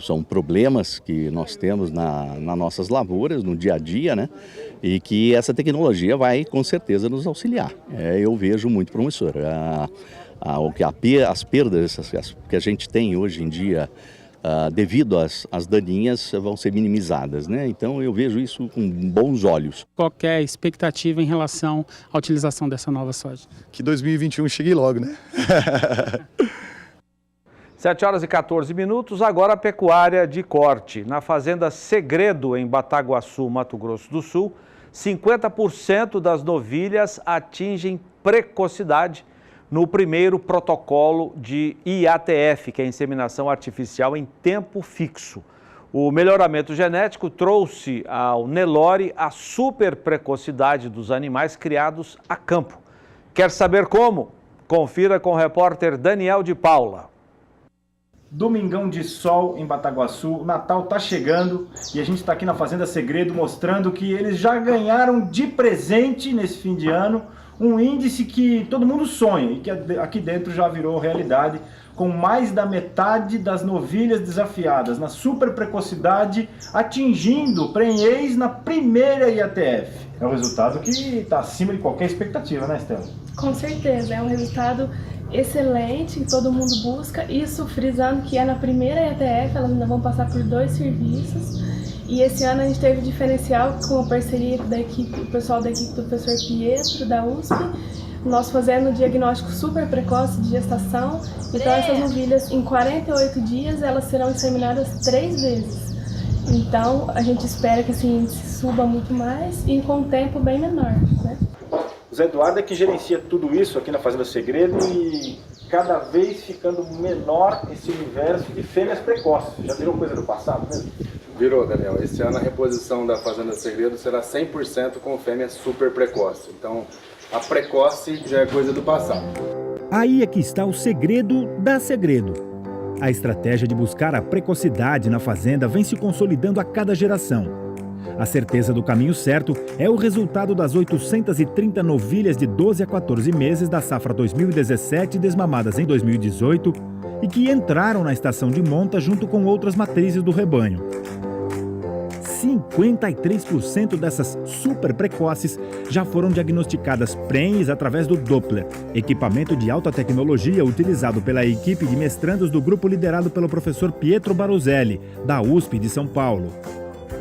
São problemas que nós temos nas nossas lavouras, no dia a dia, né? E que essa tecnologia vai com certeza nos auxiliar. Eu vejo muito promissor. As perdas que a gente tem hoje em dia, devido às daninhas, vão ser minimizadas, né? Então eu vejo isso com bons olhos. Qualquer expectativa em relação à utilização dessa nova soja? Que 2021 chegue logo, né? 7h14, agora a pecuária de corte. Na fazenda Segredo, em Bataguaçu, Mato Grosso do Sul, 50% das novilhas atingem precocidade no primeiro protocolo de IATF, que é a inseminação artificial em tempo fixo. O melhoramento genético trouxe ao Nelore a super precocidade dos animais criados a campo. Quer saber como? Confira com o repórter Daniel de Paula. Domingão de sol em Bataguaçu, o Natal tá chegando e a gente está aqui na Fazenda Segredo mostrando que eles já ganharam de presente nesse fim de ano um índice que todo mundo sonha e que aqui dentro já virou realidade, com mais da metade das novilhas desafiadas na super precocidade atingindo prenhez na primeira IATF. É um resultado que está acima de qualquer expectativa, né, Estela? Com certeza, é um resultado excelente que todo mundo busca, isso frisando que é na primeira IATF, elas ainda vão passar por 2 serviços. E esse ano a gente teve diferencial com a parceria da equipe, o pessoal da equipe do professor Pietro, da USP, nós fazendo o diagnóstico super precoce de gestação. Então essas novilhas, em 48 dias, elas serão inseminadas 3 vezes. Então a gente espera que esse índice suba muito mais e com um tempo bem menor, né? O Zé Eduardo é que gerencia tudo isso aqui na Fazenda Segredo e cada vez ficando menor esse universo de fêmeas precoces. Já virou coisa do passado mesmo? Virou, Daniel. Esse ano a reposição da Fazenda Segredo será 100% com fêmea super precoce. Então, a precoce já é coisa do passado. Aí é que está o segredo da Segredo. A estratégia de buscar a precocidade na fazenda vem se consolidando a cada geração. A certeza do caminho certo é o resultado das 830 novilhas de 12 a 14 meses da safra 2017 desmamadas em 2018 e que entraram na estação de monta junto com outras matrizes do rebanho. 53% dessas super precoces já foram diagnosticadas prenhes através do Doppler, equipamento de alta tecnologia utilizado pela equipe de mestrandos do grupo liderado pelo professor Pietro Baruzelli, da USP de São Paulo.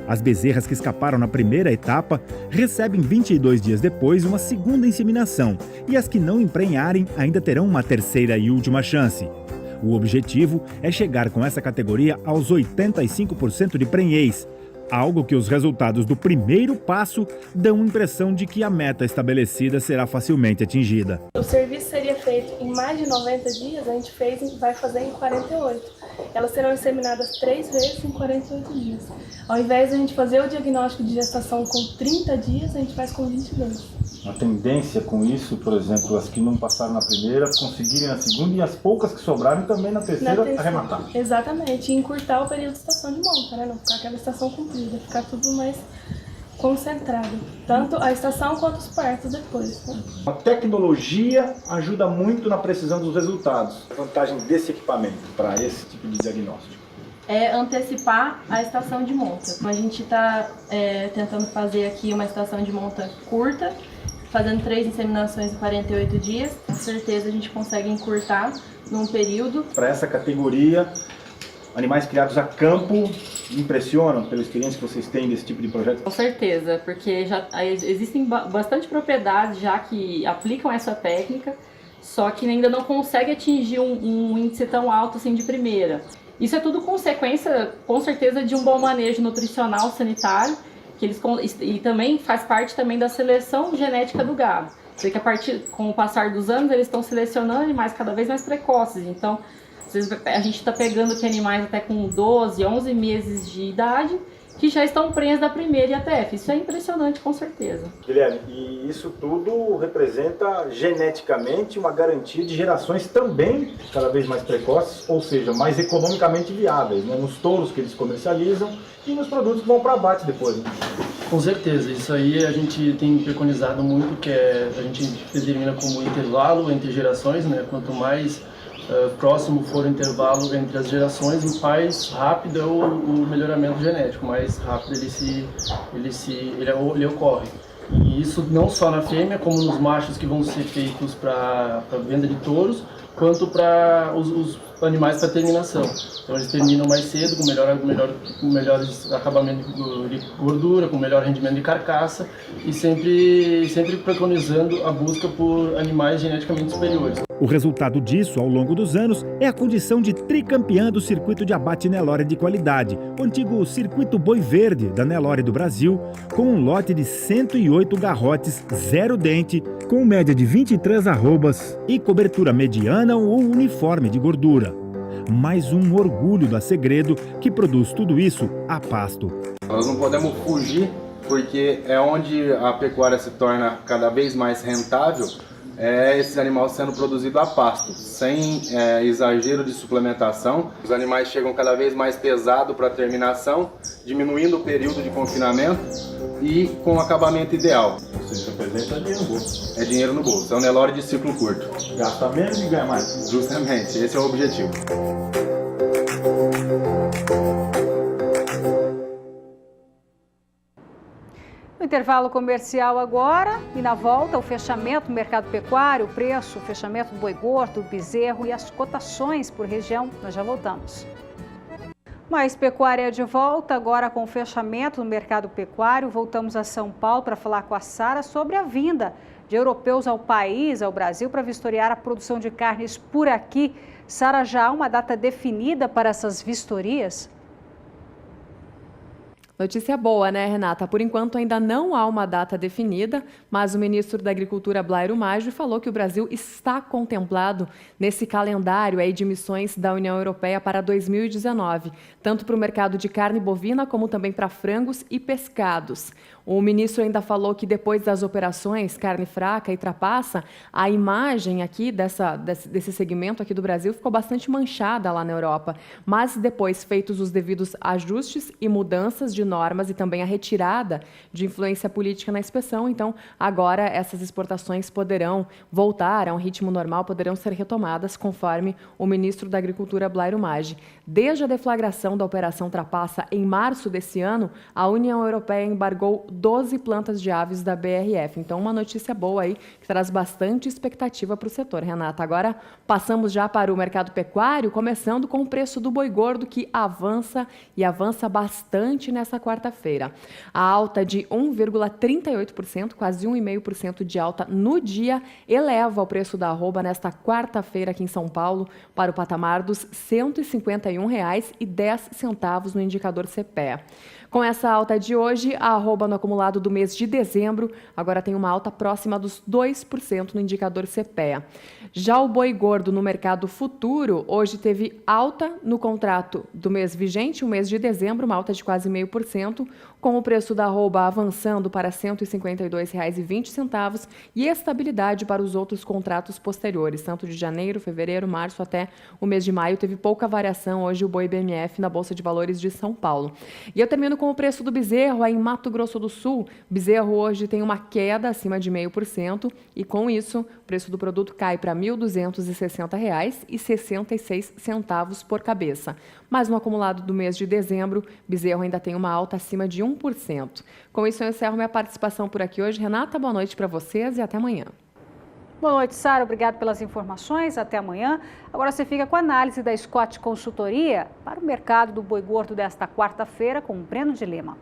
As bezerras que escaparam na primeira etapa recebem 22 dias depois uma segunda inseminação e as que não emprenharem ainda terão uma terceira e última chance. O objetivo é chegar com essa categoria aos 85% de prenhez, algo que os resultados do primeiro passo dão a impressão de que a meta estabelecida será facilmente atingida. O serviço seria feito em mais de 90 dias, a gente vai fazer em 48. Elas serão inseminadas 3 vezes em 48 dias. Ao invés de a gente fazer o diagnóstico de gestação com 30 dias, a gente faz com 22. A tendência com isso, por exemplo, as que não passaram na primeira, conseguirem na segunda e as poucas que sobrarem também na terceira arrematar. Exatamente, e encurtar o período de estação de monta, né? Não ficar aquela estação comprida, ficar tudo mais concentrado. Tanto a estação quanto os partos depois. Né? A tecnologia ajuda muito na precisão dos resultados. A vantagem desse equipamento para esse tipo de diagnóstico é antecipar a estação de monta. Então a gente está tentando fazer aqui uma estação de monta curta, fazendo 3 inseminações em 48 dias. Com certeza a gente consegue encurtar num período. Para essa categoria, animais criados a campo impressionam pela experiência que vocês têm desse tipo de projeto? Com certeza, porque já existem bastante propriedades já que aplicam essa técnica, só que ainda não consegue atingir um índice tão alto assim de primeira. Isso é tudo consequência, com certeza, de um bom manejo nutricional sanitário, que e também faz parte também da seleção genética do gado. Porque com o passar dos anos, eles estão selecionando animais cada vez mais precoces. Então, a gente está pegando aqui animais até com 12, 11 meses de idade, que já estão prenhes da primeira IATF. Isso é impressionante, com certeza. Guilherme, e isso tudo representa geneticamente uma garantia de gerações também cada vez mais precoces, ou seja, mais economicamente viáveis, né? Nos touros que eles comercializam e nos produtos que vão para abate depois. Né? Com certeza, isso aí a gente tem preconizado muito, que a gente determina como intervalo entre gerações, né? Quanto mais próximo for o intervalo entre as gerações, mais rápido é o melhoramento genético, mais rápido ele ocorre. E isso não só na fêmea, como nos machos que vão ser feitos para venda de touros, quanto para os animais para terminação. Então eles terminam mais cedo, com melhores acabamentos de gordura, com melhor rendimento de carcaça e sempre preconizando a busca por animais geneticamente superiores. O resultado disso, ao longo dos anos, é a condição de tricampeã do circuito de abate Nelore de qualidade, o antigo Circuito Boi Verde da Nelore do Brasil, com um lote de 108 garrotes zero dente, com média de 23 arrobas e cobertura mediana ou uniforme de gordura. Mais um orgulho da Segredo, que produz tudo isso a pasto. Nós não podemos fugir, porque é onde a pecuária se torna cada vez mais rentável, esse animal sendo produzido a pasto, sem exagero de suplementação. Os animais chegam cada vez mais pesados para a terminação, diminuindo o período de confinamento e com o acabamento ideal. Isso representa dinheiro no bolso. É dinheiro no bolso, é um Nelore de ciclo curto. Gasta menos e ganha mais. Justamente, esse é o objetivo. Intervalo comercial agora e na volta o fechamento do mercado pecuário, o preço, o fechamento do boi gordo, do bezerro e as cotações por região. Nós já voltamos. Mais pecuária de volta, agora com o fechamento do mercado pecuário. Voltamos a São Paulo para falar com a Sara sobre a vinda de europeus ao país, ao Brasil, para vistoriar a produção de carnes por aqui. Sara, já há uma data definida para essas vistorias? Notícia boa, né, Renata? Por enquanto ainda não há uma data definida, mas o ministro da Agricultura, Blairo Maggi, falou que o Brasil está contemplado nesse calendário aí de missões da União Europeia para 2019, tanto para o mercado de carne bovina como também para frangos e pescados. O ministro ainda falou que depois das operações carne fraca e trapaça, a imagem aqui desse segmento aqui do Brasil ficou bastante manchada lá na Europa. Mas depois feitos os devidos ajustes e mudanças de normas e também a retirada de influência política na inspeção, então agora essas exportações poderão voltar a um ritmo normal, poderão ser retomadas, conforme o ministro da Agricultura, Blairo Maggi. Desde a deflagração da Operação Trapaça em março desse ano, a União Europeia embargou 12 plantas de aves da BRF. Então, uma notícia boa aí, que traz bastante expectativa para o setor, Renata. Agora, passamos já para o mercado pecuário, começando com o preço do boi gordo, que avança e avança bastante nessa quarta-feira. A alta de 1,38%, quase 1,5% de alta no dia, eleva o preço da arroba nesta quarta-feira aqui em São Paulo para o patamar dos R$ 151,10 no indicador CPEA. Com essa alta de hoje, a arroba no acumulado do mês de dezembro agora tem uma alta próxima dos 2% no indicador CPEA. Já o boi gordo no mercado futuro, hoje teve alta no contrato do mês vigente, o mês de dezembro, uma alta de quase 0,5%, com o preço da arroba avançando para R$ 152,20 e estabilidade para os outros contratos posteriores, tanto de janeiro, fevereiro, março até o mês de maio. Teve pouca variação hoje o boi BMF na Bolsa de Valores de São Paulo. E eu termino com o preço do bezerro aí em Mato Grosso do Sul. O bezerro hoje tem uma queda acima de 0,5% e com isso o preço do produto cai para R$ 1.260,66 por cabeça. Mas no acumulado do mês de dezembro, bezerro ainda tem uma alta acima de 1%. Com isso eu encerro minha participação por aqui hoje. Renata, boa noite para vocês e até amanhã. Boa noite, Sara. Obrigado pelas informações. Até amanhã. Agora você fica com a análise da Scott Consultoria para o mercado do boi gordo desta quarta-feira com o Breno de Lima.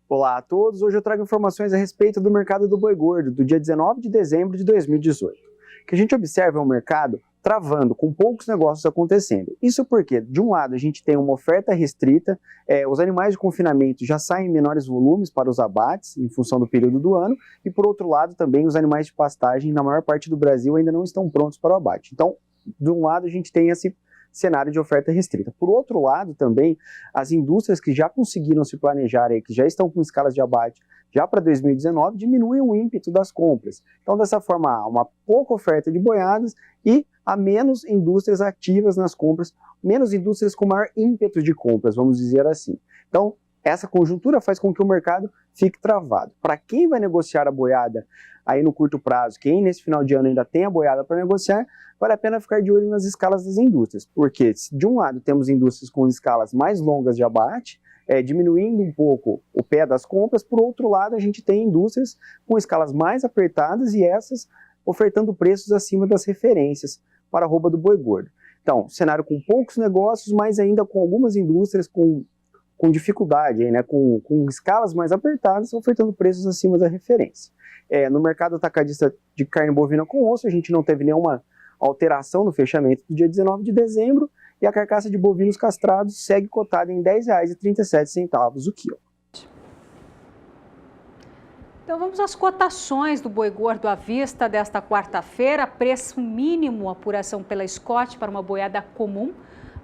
Olá a todos. Hoje eu trago informações a respeito do mercado do boi gordo do dia 19 de dezembro de 2018. O que a gente observa é um mercado travando, com poucos negócios acontecendo. Isso porque, de um lado, a gente tem uma oferta restrita, os animais de confinamento já saem em menores volumes para os abates, em função do período do ano, e por outro lado também os animais de pastagem, na maior parte do Brasil, ainda não estão prontos para o abate. Então, de um lado, a gente tem esse cenário de oferta restrita. Por outro lado, também, as indústrias que já conseguiram se planejar, que já estão com escalas de abate já para 2019, diminuem o ímpeto das compras. Então, dessa forma, há uma pouca oferta de boiadas e há menos indústrias ativas nas compras, menos indústrias com maior ímpeto de compras, vamos dizer assim. Então, essa conjuntura faz com que o mercado fique travado. Para quem vai negociar a boiada aí no curto prazo, quem nesse final de ano ainda tem a boiada para negociar, vale a pena ficar de olho nas escalas das indústrias, porque de um lado temos indústrias com escalas mais longas de abate, diminuindo um pouco o pé das compras, por outro lado a gente tem indústrias com escalas mais apertadas e essas ofertando preços acima das referências para a arroba do boi gordo. Então, cenário com poucos negócios, mas ainda com algumas indústrias com dificuldade, né, com escalas mais apertadas, ofertando preços acima da referência. No mercado atacadista de carne bovina com osso, a gente não teve nenhuma alteração no fechamento do dia 19 de dezembro, e a carcaça de bovinos castrados segue cotada em R$ 10,37 o quilo. Então vamos às cotações do boi gordo à vista desta quarta-feira. Preço mínimo, apuração pela Scott para uma boiada comum.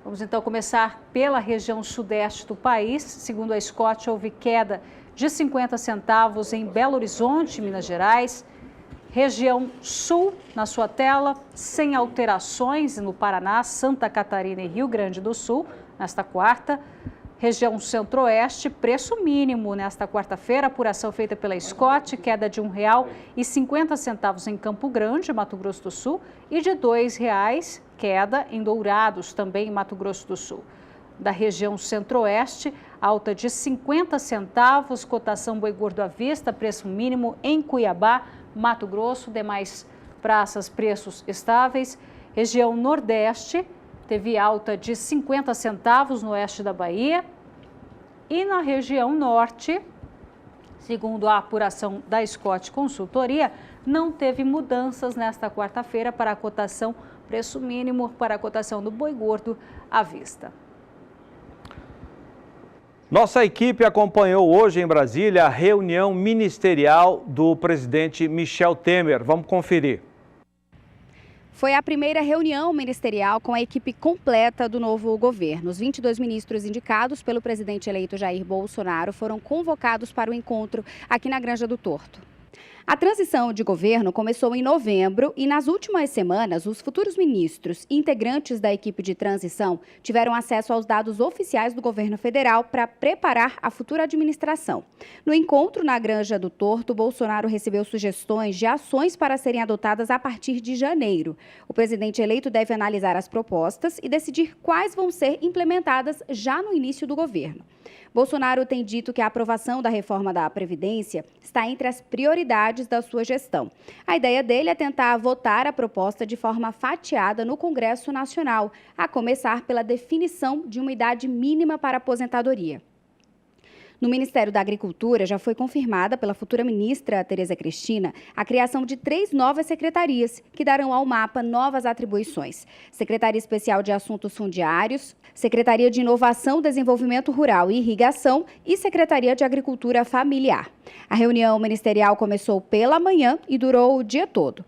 Vamos então começar pela região sudeste do país. Segundo a Scott, houve queda de 50 centavos em Belo Horizonte, Minas Gerais. Região sul, na sua tela, sem alterações no Paraná, Santa Catarina e Rio Grande do Sul, nesta quarta. Região centro-oeste, preço mínimo nesta quarta-feira, apuração feita pela Scott, queda de R$ 1,50 em Campo Grande, Mato Grosso do Sul, e de R$ 2,00, queda em Dourados, também em Mato Grosso do Sul. Da região centro-oeste, alta de 50 centavos, cotação boi gordo à vista, preço mínimo em Cuiabá, Mato Grosso, demais praças, preços estáveis. Região nordeste, teve alta de 50 centavos no oeste da Bahia. E na região norte, segundo a apuração da Scott Consultoria, não teve mudanças nesta quarta-feira para a cotação, preço mínimo para a cotação do boi gordo à vista. Nossa equipe acompanhou hoje em Brasília a reunião ministerial do presidente Michel Temer. Vamos conferir. Foi a primeira reunião ministerial com a equipe completa do novo governo. Os 22 ministros indicados pelo presidente eleito Jair Bolsonaro foram convocados para o encontro aqui na Granja do Torto. A transição de governo começou em novembro e, nas últimas semanas, os futuros ministros e integrantes da equipe de transição tiveram acesso aos dados oficiais do governo federal para preparar a futura administração. No encontro na Granja do Torto, Bolsonaro recebeu sugestões de ações para serem adotadas a partir de janeiro. O presidente eleito deve analisar as propostas e decidir quais vão ser implementadas já no início do governo. Bolsonaro tem dito que a aprovação da reforma da Previdência está entre as prioridades da sua gestão. A ideia dele é tentar votar a proposta de forma fatiada no Congresso Nacional, a começar pela definição de uma idade mínima para aposentadoria. No Ministério da Agricultura, já foi confirmada pela futura ministra Tereza Cristina a criação de 3 novas secretarias que darão ao MAPA novas atribuições. Secretaria Especial de Assuntos Fundiários, Secretaria de Inovação, Desenvolvimento Rural e Irrigação e Secretaria de Agricultura Familiar. A reunião ministerial começou pela manhã e durou o dia todo.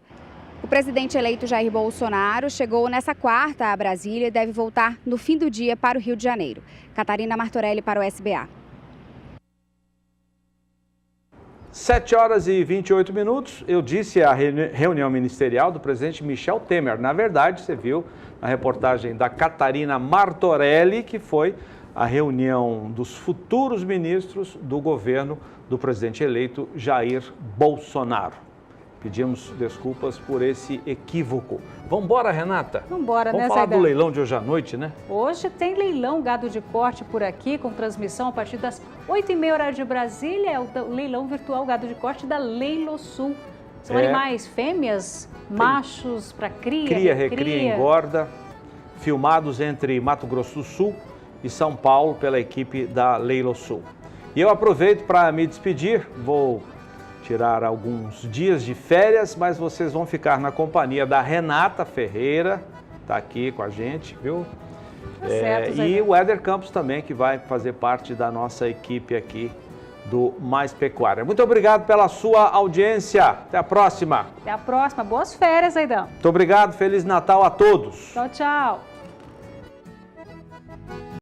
O presidente eleito Jair Bolsonaro chegou nesta quarta a Brasília e deve voltar no fim do dia para o Rio de Janeiro. Catarina Martorelli para o SBA. 7 horas e 28 minutos, eu disse a reunião ministerial do presidente Michel Temer. Na verdade, você viu na reportagem da Catarina Martorelli, que foi a reunião dos futuros ministros do governo do presidente eleito Jair Bolsonaro. Pedimos desculpas por esse equívoco. Vamos embora, Renata? Vamos embora, né, Vamos falar do leilão de hoje à noite, né? Hoje tem leilão gado de corte por aqui, com transmissão a partir das 8h30 horário de Brasília. É o leilão virtual gado de corte da Leilo Sul. São animais fêmeas, machos para cria, recria, engorda, filmados entre Mato Grosso do Sul e São Paulo pela equipe da Leilo Sul. E eu aproveito para me despedir, vou tirar alguns dias de férias, mas vocês vão ficar na companhia da Renata Ferreira, está aqui com a gente, viu? E o Éder Campos também, que vai fazer parte da nossa equipe aqui do Mais Pecuária. Muito obrigado pela sua audiência. Até a próxima. Até a próxima. Boas férias, Aidão. Muito obrigado. Feliz Natal a todos. Tchau, tchau.